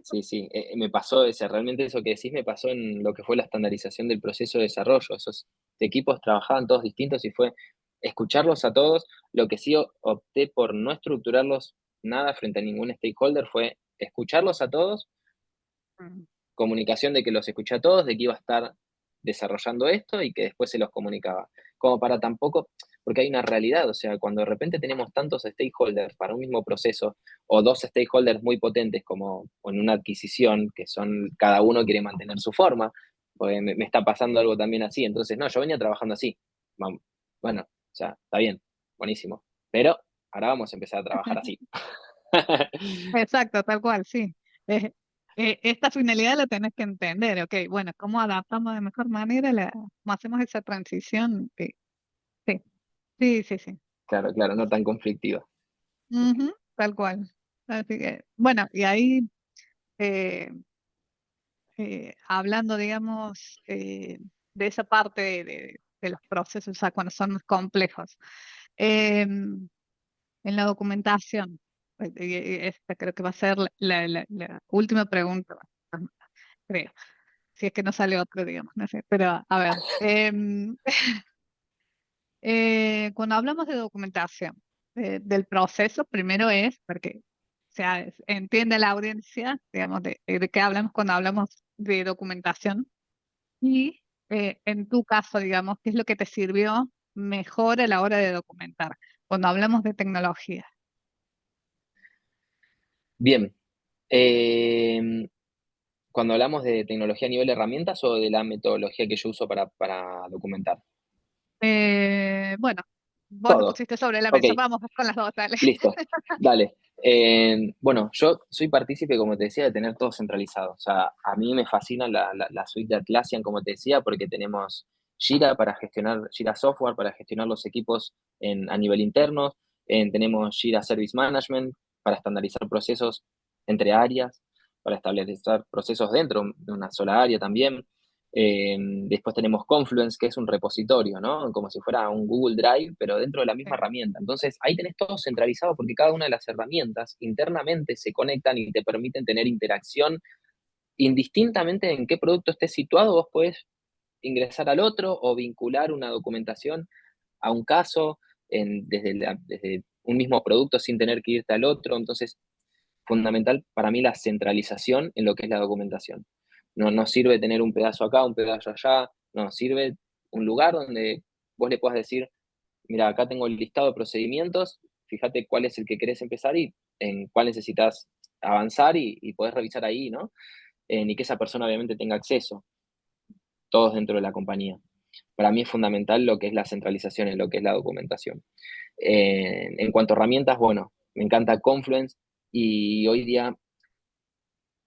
Sí, sí, me pasó realmente eso que decís me pasó en lo que fue la estandarización del proceso de desarrollo. Esos equipos trabajaban todos distintos y fue escucharlos a todos. Lo que sí opté por no estructurarlos nada frente a ningún stakeholder fue escucharlos a todos, mm, comunicación de que los escuché a todos, de que iba a estar desarrollando esto y que después se los comunicaba. Como para tampoco, porque hay una realidad, o sea, cuando de repente tenemos tantos stakeholders para un mismo proceso o dos stakeholders muy potentes como en una adquisición, que son, cada uno quiere mantener su forma, pues me está pasando algo también así, entonces, no, yo venía trabajando así. Bueno, o sea, está bien, buenísimo, pero ahora vamos a empezar a trabajar así. exacto, tal cual, sí. Eh, esta finalidad la tenés que entender, ok, bueno, ¿cómo adaptamos de mejor manera, cómo hacemos esa transición? Sí, sí, sí, sí, sí. Claro, claro, no tan conflictiva. Ujú, tal cual. Así que, bueno, y ahí eh, hablando, digamos, de esa parte de los procesos, o sea, cuando son más complejos. En la documentación, esta creo que va a ser la última pregunta, creo. si es que no sale otro, digamos, no sé, pero a ver, cuando hablamos de documentación del proceso, primero es, porque o sea, entiende la audiencia, digamos, de qué hablamos cuando hablamos de documentación y en tu caso, digamos, ¿qué es lo que te sirvió mejor a la hora de documentar? Cuando hablamos de tecnología. Bien, eh, cuando hablamos de tecnología a nivel de herramientas o de la metodología que yo uso para documentar. Bueno, vos lo Todo. pusiste sobre la Ok, mesa, vamos con las dos, dale. listo. Dale. Bueno, yo soy partícipe, como te decía, de tener todo centralizado. O sea, a mí me fascina la suite de Atlassian, como te decía, porque tenemos Jira para gestionar, Jira Software para gestionar los equipos a nivel interno. Tenemos Jira Service Management para estandarizar procesos entre áreas, para establecer procesos dentro de una sola área también. Después tenemos Confluence, que es un repositorio, ¿no? Como si fuera un Google Drive, pero dentro de la misma Sí, herramienta. Entonces, ahí tenés todo centralizado porque cada una de las herramientas internamente se conectan y te permiten tener interacción. Indistintamente en qué producto estés situado, vos podés ingresar al otro o vincular una documentación a un caso desde un mismo producto sin tener que irte al otro. Entonces, fundamental para mí la centralización en lo que es la documentación. No sirve tener un pedazo acá, un pedazo allá, no, sirve un lugar donde vos le puedas decir, mira, acá tengo el listado de procedimientos, fíjate cuál es el que querés empezar y en cuál necesitas avanzar y podés revisar ahí, ¿no? Y que esa persona obviamente tenga acceso, todos dentro de la compañía. Para mí es fundamental lo que es la centralización en lo que es la documentación. En cuanto a herramientas, bueno, me encanta Confluence y hoy día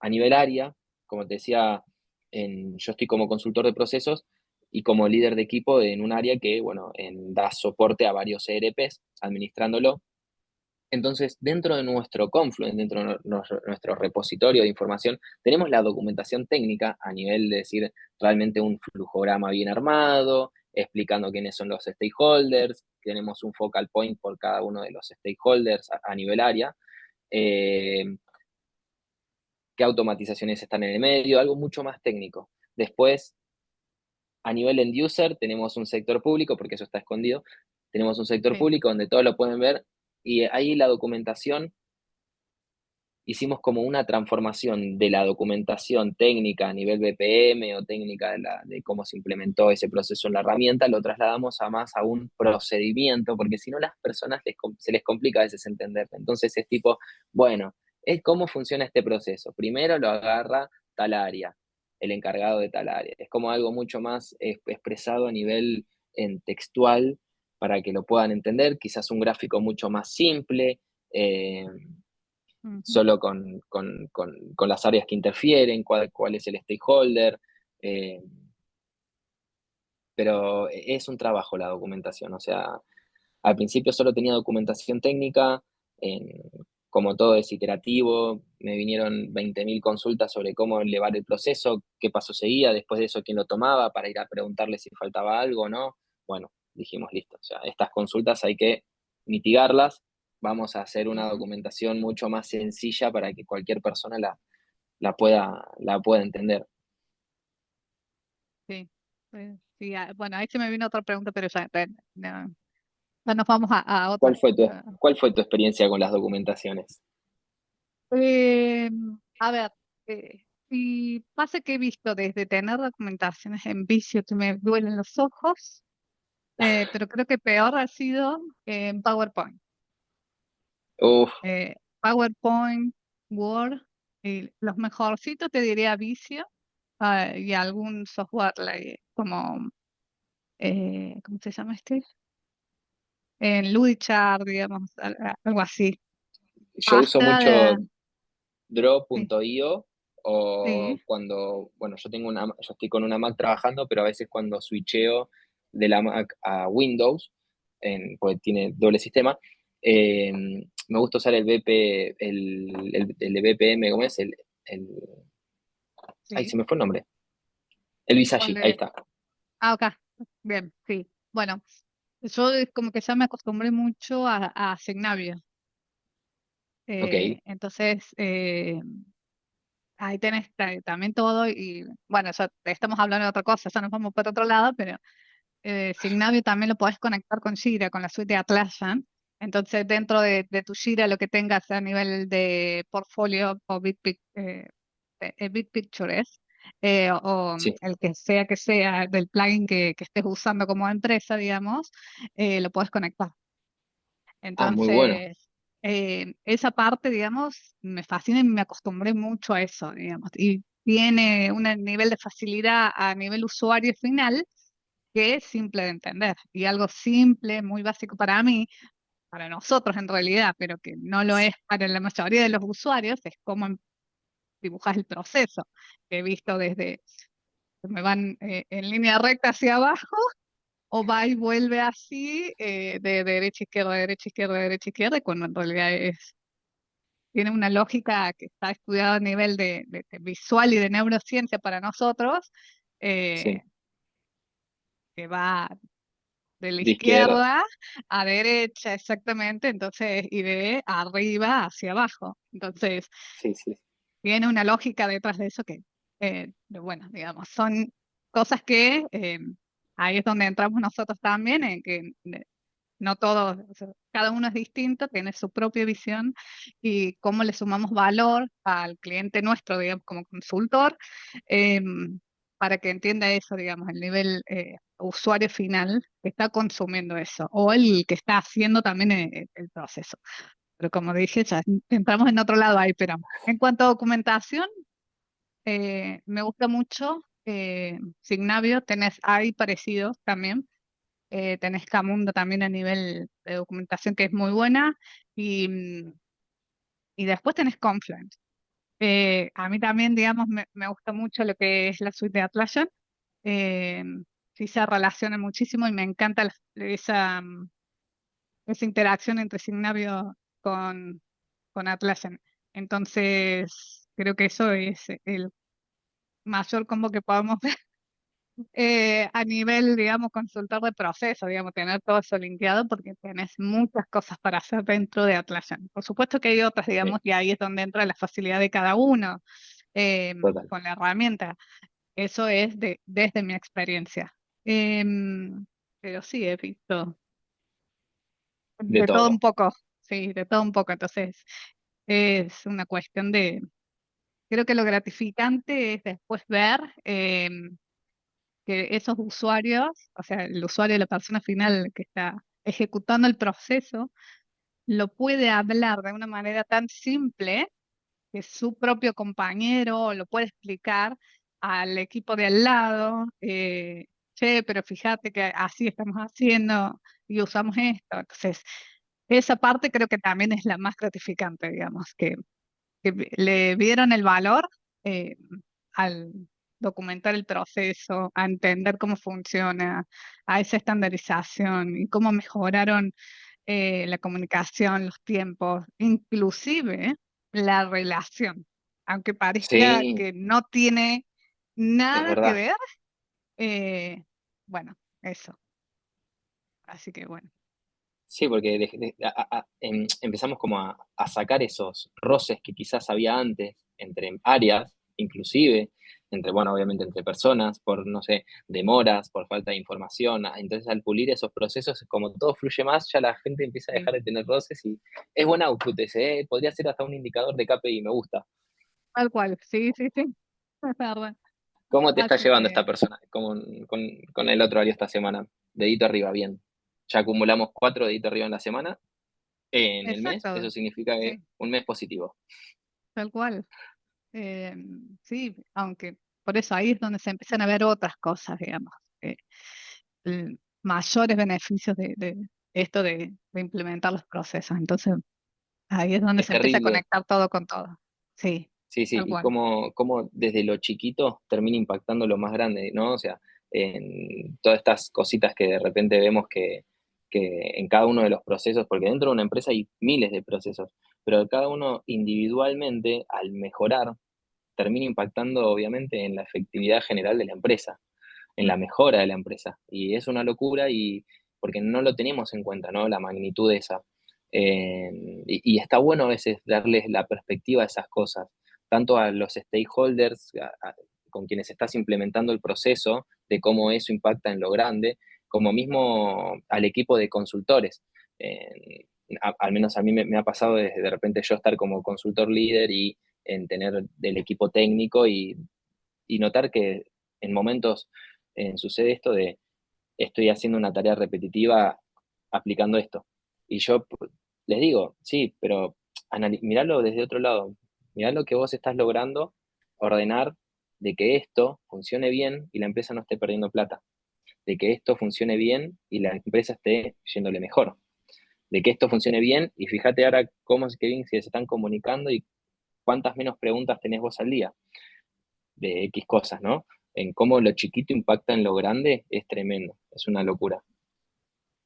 a nivel área, como te decía, yo estoy como consultor de procesos y como líder de equipo en un área que, bueno, da soporte a varios ERPs, administrándolo. Entonces, dentro de nuestro Confluence, dentro de nuestro repositorio de información, tenemos la documentación técnica a nivel de decir realmente un flujograma bien armado, explicando quiénes son los stakeholders, tenemos un focal point por cada uno de los stakeholders a nivel área. Eh, qué automatizaciones están en el medio, algo mucho más técnico. Después, a nivel end user, tenemos un sector público, porque eso está escondido, tenemos un sector sí. público donde todos lo pueden ver y ahí la documentación, hicimos como una transformación de la documentación técnica a nivel BPM o técnica de cómo se implementó ese proceso en la herramienta, lo trasladamos a más a un procedimiento, porque si no las personas se les complica a veces entender. Entonces es tipo, bueno, es cómo funciona este proceso. Primero lo agarra tal área, el encargado de tal área. Es como algo mucho más expresado a nivel textual para que lo puedan entender, quizás un gráfico mucho más simple. eh, Ujú. Solo con las áreas que interfieren, cuál es el stakeholder, eh, pero es un trabajo la documentación, o sea, al principio solo tenía documentación técnica, como todo es iterativo, me vinieron 20.000 consultas sobre cómo elevar el proceso, qué paso seguía, después de eso quién lo tomaba para ir a preguntarle si faltaba algo o no. Bueno, dijimos listo, o sea, estas consultas hay que mitigarlas, vamos a hacer una Sí, documentación mucho más sencilla para que cualquier persona la pueda entender. sí. Sí, bueno, ahí se me vino otra pregunta, pero no, ya nos vamos a ¿Cuál otra. fue tu, Ah, cuál fue tu experiencia con las documentaciones? Eh, a ver, y pasa que he visto desde tener documentaciones en vicio que me duelen los ojos, pero creo que peor ha sido en PowerPoint. Uf, PowerPoint, Word, y los mejorcitos te diría vicio, y algún software como, ¿cómo se llama este? En Ludichart, digamos, algo así. yo uso Hasta mucho sí, Draw.io o sí, cuando, bueno, yo estoy con una Mac trabajando, pero a veces cuando switcheo de la Mac a Windows, porque tiene doble sistema, eh, me gusta usar el BP, el BPM, ¿cómo es? Ay, sí. se me fue el nombre. El ¿Cuál Visagi, ahí es? está. Acá. Bien, sí. Bueno, yo como que ya me acostumbré mucho a Signavio. Ok. Entonces, ahí tenés también todo y bueno, ya estamos hablando de otra cosa, ya nos vamos por otro lado, pero Signavio también lo podés conectar con Jira, con la suite de Atlassian. Entonces, dentro de tu Jira, lo que tengas a nivel de portfolio o Big Picture es, o Sí, el que sea del plugin que estés usando como empresa, digamos, lo puedes conectar. muy bueno. Entonces, esa parte, digamos, me fascina y me acostumbré mucho a eso, digamos. Y tiene un nivel de facilidad a nivel usuario final que es simple de entender. Y algo simple, muy básico para mí, para nosotros en realidad, pero que no lo es para la mayoría de los usuarios, es cómo dibujas el proceso. Que he visto desde que me van en línea recta hacia abajo o va y vuelve así, de derecha, izquierda, derecha, izquierda, derecha, izquierda, cuando en realidad tiene una lógica que está estudiada a nivel de visual y de neurociencia para nosotros, Sí, eh, que va de la de izquierda. izquierda a derecha exactamente, entonces, y de arriba hacia abajo. Entonces, Sí, sí, tiene una lógica detrás de eso que, bueno, digamos, son cosas que ahí es donde entramos nosotros también, en que no todos, o sea, cada uno es distinto, tiene su propia visión y cómo le sumamos valor al cliente nuestro, digamos, como consultor, para que entienda eso, digamos, el nivel usuario final que está consumiendo eso, o el que está haciendo también el proceso. Pero como dije, ya entramos en otro lado ahí, pero en cuanto a documentación, me gusta mucho. Signavio, tenés ahí parecidos también, tenés Camunda también a nivel de documentación que es muy buena y después tenés Confluent. A mí también, digamos, me gusta mucho lo que es la suite de Atlassian. Eh, sí se relaciona muchísimo y me encanta esa interacción entre Signavio con Atlassian. Entonces, creo que eso es el mayor combo que podemos a nivel, digamos, consultor de proceso, digamos, tener todo eso linkeado porque tenés muchas cosas para hacer dentro de Atlassian. Por supuesto que hay otras, sí, digamos, y ahí es donde entra la facilidad de cada uno total. con la herramienta. Eso es desde mi experiencia. Em, pero sí, he visto De de todo un todo. poco, sí, de todo un poco. Entonces, es una cuestión creo que lo gratificante es después ver que esos usuarios, o sea, el usuario, la persona final que está ejecutando el proceso, lo puede hablar de una manera tan simple que su propio compañero lo puede explicar al equipo de al lado, che, pero fíjate que así estamos haciendo y usamos esto. Entonces, esa parte creo que también es la más gratificante, digamos, que le vieron el valor eh, al documentar el proceso, a entender cómo funciona, a esa estandarización y cómo mejoraron la comunicación, los tiempos, inclusive la relación. Aunque parezca Sí, que no tiene es nada que verdad. ver, eh, bueno, eso. Así que bueno, Sí, porque empezamos como a sacar esos roces que quizás había antes entre áreas, inclusive, entre, bueno, obviamente entre personas, por, no sé, demoras, por falta de información. Entonces, al pulir esos procesos, como todo fluye más, ya la gente empieza a sí, dejar de tener roces y es buen output ese, ¿eh? Podría ser hasta un indicador de KPI, me gusta. tal cual, sí, sí, sí, es verdad. ¿Cómo te está Así llevando esta que, persona con el otro área esta semana? Dedito arriba, bien. Ya acumulamos 4 deditos arriba en la semana, en el mes, exacto, eso significa que sí, un mes positivo. tal cual. Eh, sí, aunque por eso ahí es donde se empiezan a ver otras cosas, digamos, mayores beneficios de esto de implementar los procesos. Entonces, ahí es donde Es se empieza a terrible. conectar todo con todo. Sí, Sí, sí, tal y cual. cómo desde lo chiquito termina impactando lo más grande, ¿no? O sea, en todas estas cositas que de repente vemos que en cada uno de los procesos, porque dentro de una empresa hay miles de procesos, pero cada uno individualmente, al mejorar, termina impactando obviamente en la efectividad general de la empresa, en Mm, la mejora de la empresa. Y es una locura y porque no lo tenemos en cuenta, ¿no? La magnitud de esa. Y está bueno a veces darles la perspectiva a esas cosas, tanto a los stakeholders, con quienes estás implementando el proceso, de cómo eso impacta en lo grande, como mismo al equipo de consultores. Al menos a mí me ha pasado de repente yo estar como consultor líder y en tener del equipo técnico y notar que en momentos sucede esto de estoy haciendo una tarea repetitiva aplicando esto. Y yo les digo, sí, pero miralo desde otro lado. Mirá lo que vos estás logrando ordenar de que esto funcione bien y la empresa no esté perdiendo plata. De que esto funcione bien y la empresa esté yéndole mejor. De que esto funcione bien y fíjate ahora cómo es que bien si se están comunicando y cuántas menos preguntas tenés vos al día de X cosas, ¿no? En cómo lo chiquito impacta en lo grande es tremendo, es una locura.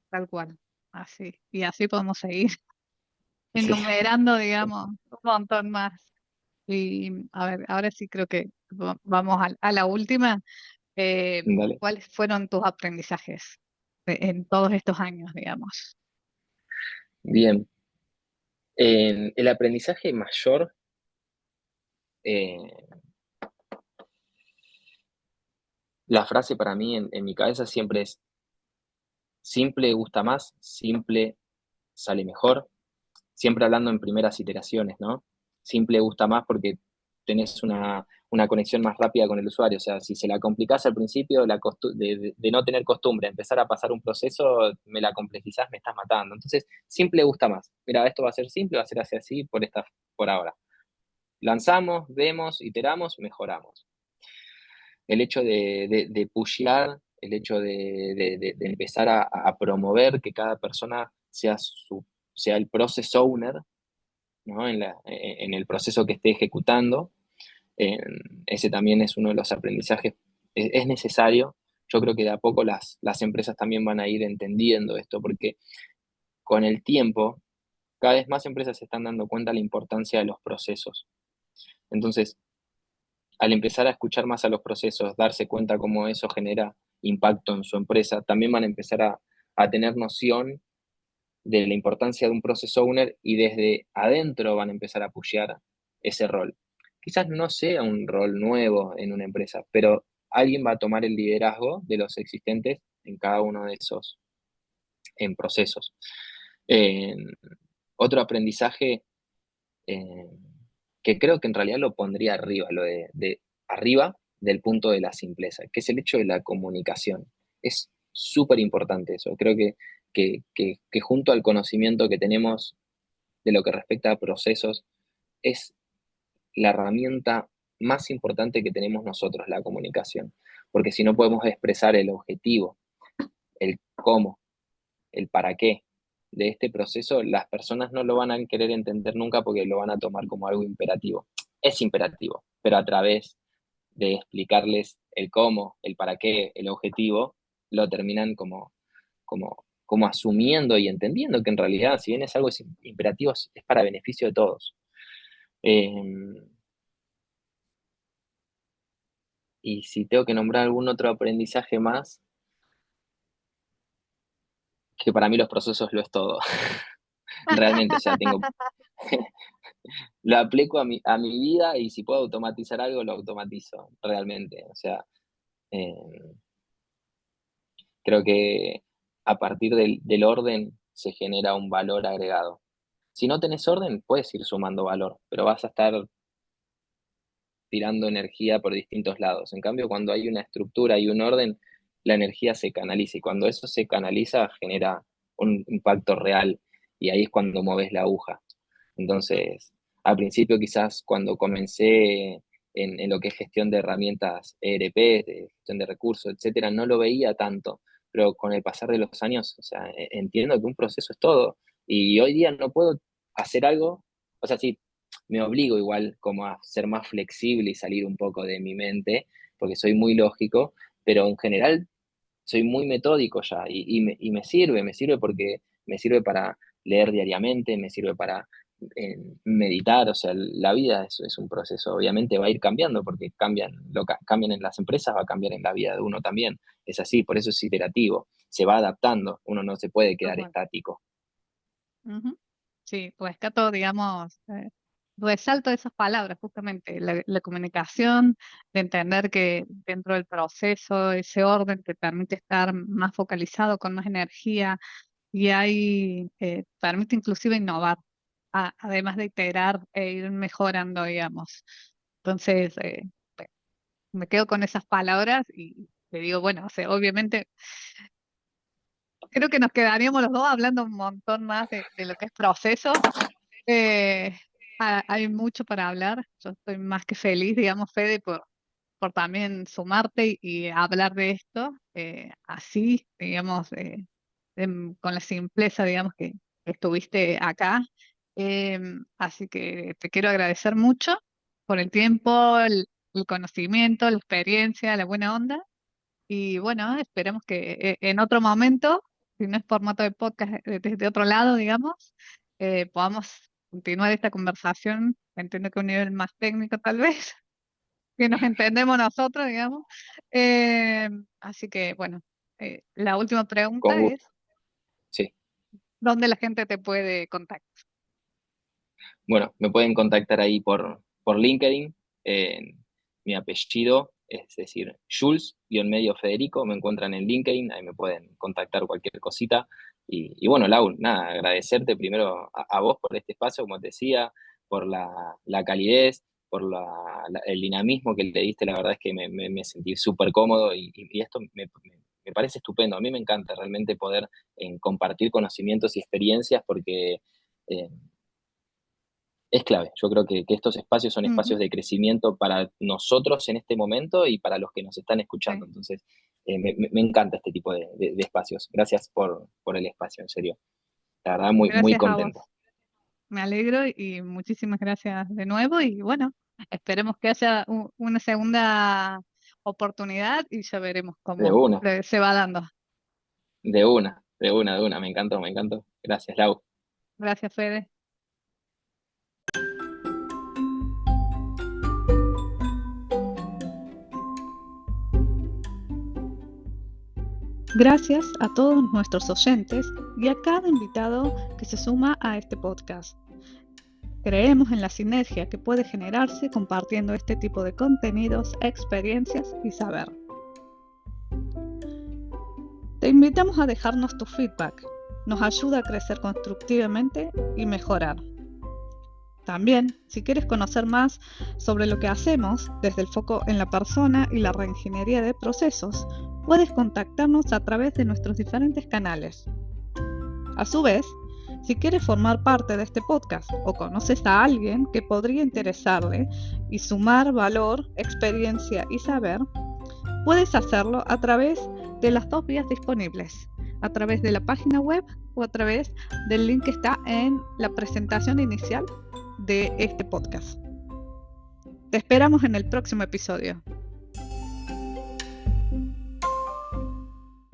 Tal cual, así. Y así podemos seguir Sí, enumerando, digamos, un montón más. Y a ver, ahora sí creo que vamos a la última. dale. ¿Cuáles fueron tus aprendizajes en todos estos años, digamos? Bien. El aprendizaje mayor, eh, la frase para mí en mi cabeza siempre es, simple gusta más, simple sale mejor, siempre hablando en primeras iteraciones, ¿no? Simple gusta más porque tenés una conexión más rápida con el usuario, o sea, si se la complicás al principio de no tener costumbre, empezar a pasar un proceso, me la complejizás, me estás matando. Entonces, simple gusta más. Mira, esto va a ser simple, va a ser así por ahora. Lanzamos, vemos, iteramos, mejoramos. El hecho de pushear, el hecho de empezar a promover que cada persona sea el process owner, ¿no? En el proceso que esté ejecutando. Eh, Ese también es uno de los aprendizajes. Es necesario. Yo creo que de a poco las empresas también van a ir entendiendo esto, porque con el tiempo, cada vez más empresas se están dando cuenta de la importancia de los procesos. Entonces, al empezar a escuchar más a los procesos, darse cuenta cómo eso genera impacto en su empresa, también van a empezar a tener noción de la importancia de un process owner y desde adentro van a empezar a pushear ese rol. Quizás no sea un rol nuevo en una empresa, pero alguien va a tomar el liderazgo de los existentes en cada uno de esos en procesos. Eh, Otro aprendizaje eh, que creo que en realidad lo pondría arriba, arriba del punto de la simpleza, que es el hecho de la comunicación. Es súper importante eso. Creo que junto al conocimiento que tenemos de lo que respecta a procesos, es la herramienta más importante que tenemos nosotros, la comunicación. Porque si no podemos expresar el objetivo, el cómo, el para qué de este proceso, las personas no lo van a querer entender nunca porque lo van a tomar como algo imperativo. Es imperativo, pero a través de explicarles el cómo, el para qué, el objetivo, lo terminan como asumiendo y entendiendo que en realidad, si bien es algo imperativo, es para beneficio de todos. Eh, y si tengo que nombrar algún otro aprendizaje más, que para mí los procesos lo es todo. Realmente, o sea, lo aplico a mi vida y si puedo automatizar algo, lo automatizo, realmente. O sea, eh, creo que a partir del orden se genera un valor agregado. Si no tenés orden, puedes ir sumando valor, pero vas a estar tirando energía por distintos lados. En cambio, cuando hay una estructura y un orden, la energía se canaliza y cuando eso se canaliza genera un impacto real y ahí es cuando mueves la aguja. Entonces, al principio quizás cuando comencé en lo que es gestión de herramientas ERP, de gestión de recursos, etcétera, no lo veía tanto, pero con el pasar de los años, o sea, entiendo que un proceso es todo y hoy día no puedo hacer algo, o sea, sí, me obligo igual como a ser más flexible y salir un poco de mi mente, porque soy muy lógico, pero en general soy muy metódico ya y me sirve porque me sirve para leer diariamente, me sirve para meditar, o sea, la vida es un proceso, obviamente va a ir cambiando porque cambian en las empresas, va a cambiar en la vida de uno también, es así, por eso es iterativo, se va adaptando, uno no se puede Tal quedar cual. estático. Ujú. Sí, rescato, digamos, resalto esas palabras, justamente, la comunicación, de entender que dentro del proceso, ese orden te permite estar más focalizado, con más energía, y ahí permite inclusive innovar, además de iterar e ir mejorando, digamos. Entonces, me quedo con esas palabras y te digo, bueno, o sea, obviamente creo que nos quedaríamos los dos hablando un montón más de lo que es proceso. Eh, Hay mucho para hablar. Yo estoy más que feliz, digamos, Fede, por también sumarte y hablar de esto, así, digamos, con la simpleza, digamos, que estuviste acá. Así que te quiero agradecer mucho por el tiempo, el conocimiento, la experiencia, la buena onda. Y bueno, esperemos que en otro momento, si no es formato de podcast, desde otro lado, digamos, podamos continuar esta conversación. Entiendo que a un nivel más técnico tal vez, que nos entendemos nosotros, digamos. Eh, Así que bueno, la última Con pregunta gusto, es, sí. ¿dónde la gente te puede contactar? Bueno, me pueden contactar ahí por LinkedIn. Mi apellido, es decir, Jules-medio Federico, me encuentran en LinkedIn, ahí me pueden contactar cualquier cosita. Y bueno, Lau, nada, agradecerte primero a vos por este espacio, como te decía, por la calidez, por el dinamismo que le diste, la verdad es que me sentí súper cómodo y esto me parece estupendo. A mí me encanta realmente poder compartir conocimientos y experiencias porque eh, es clave. Yo creo que estos espacios son Ujú, espacios de crecimiento para nosotros en este momento y para los que nos están escuchando. sí. Entonces, me encanta este tipo de espacios. Gracias por el espacio, en serio. La verdad, muy, muy Gracias a vos. contento. Me alegro y muchísimas gracias de nuevo. Y bueno, esperemos que haya una segunda oportunidad y ya veremos De cómo una, se va dando. de una, de una, de una. Me encantó, me encantó. Gracias, Lau. Gracias, Fede. Gracias a todos nuestros oyentes y a cada invitado que se suma a este podcast. Creemos en la sinergia que puede generarse compartiendo este tipo de contenidos, experiencias y saber. Te invitamos a dejarnos tu feedback. Nos ayuda a crecer constructivamente y mejorar. También, si quieres conocer más sobre lo que hacemos desde el foco en la persona y la reingeniería de procesos, puedes contactarnos a través de nuestros diferentes canales. A su vez, si quieres formar parte de este podcast o conoces a alguien que podría interesarle y sumar valor, experiencia y saber, puedes hacerlo a través de las dos vías disponibles, a través de la página web o a través del link que está en la presentación inicial de este podcast. Te esperamos en el próximo episodio.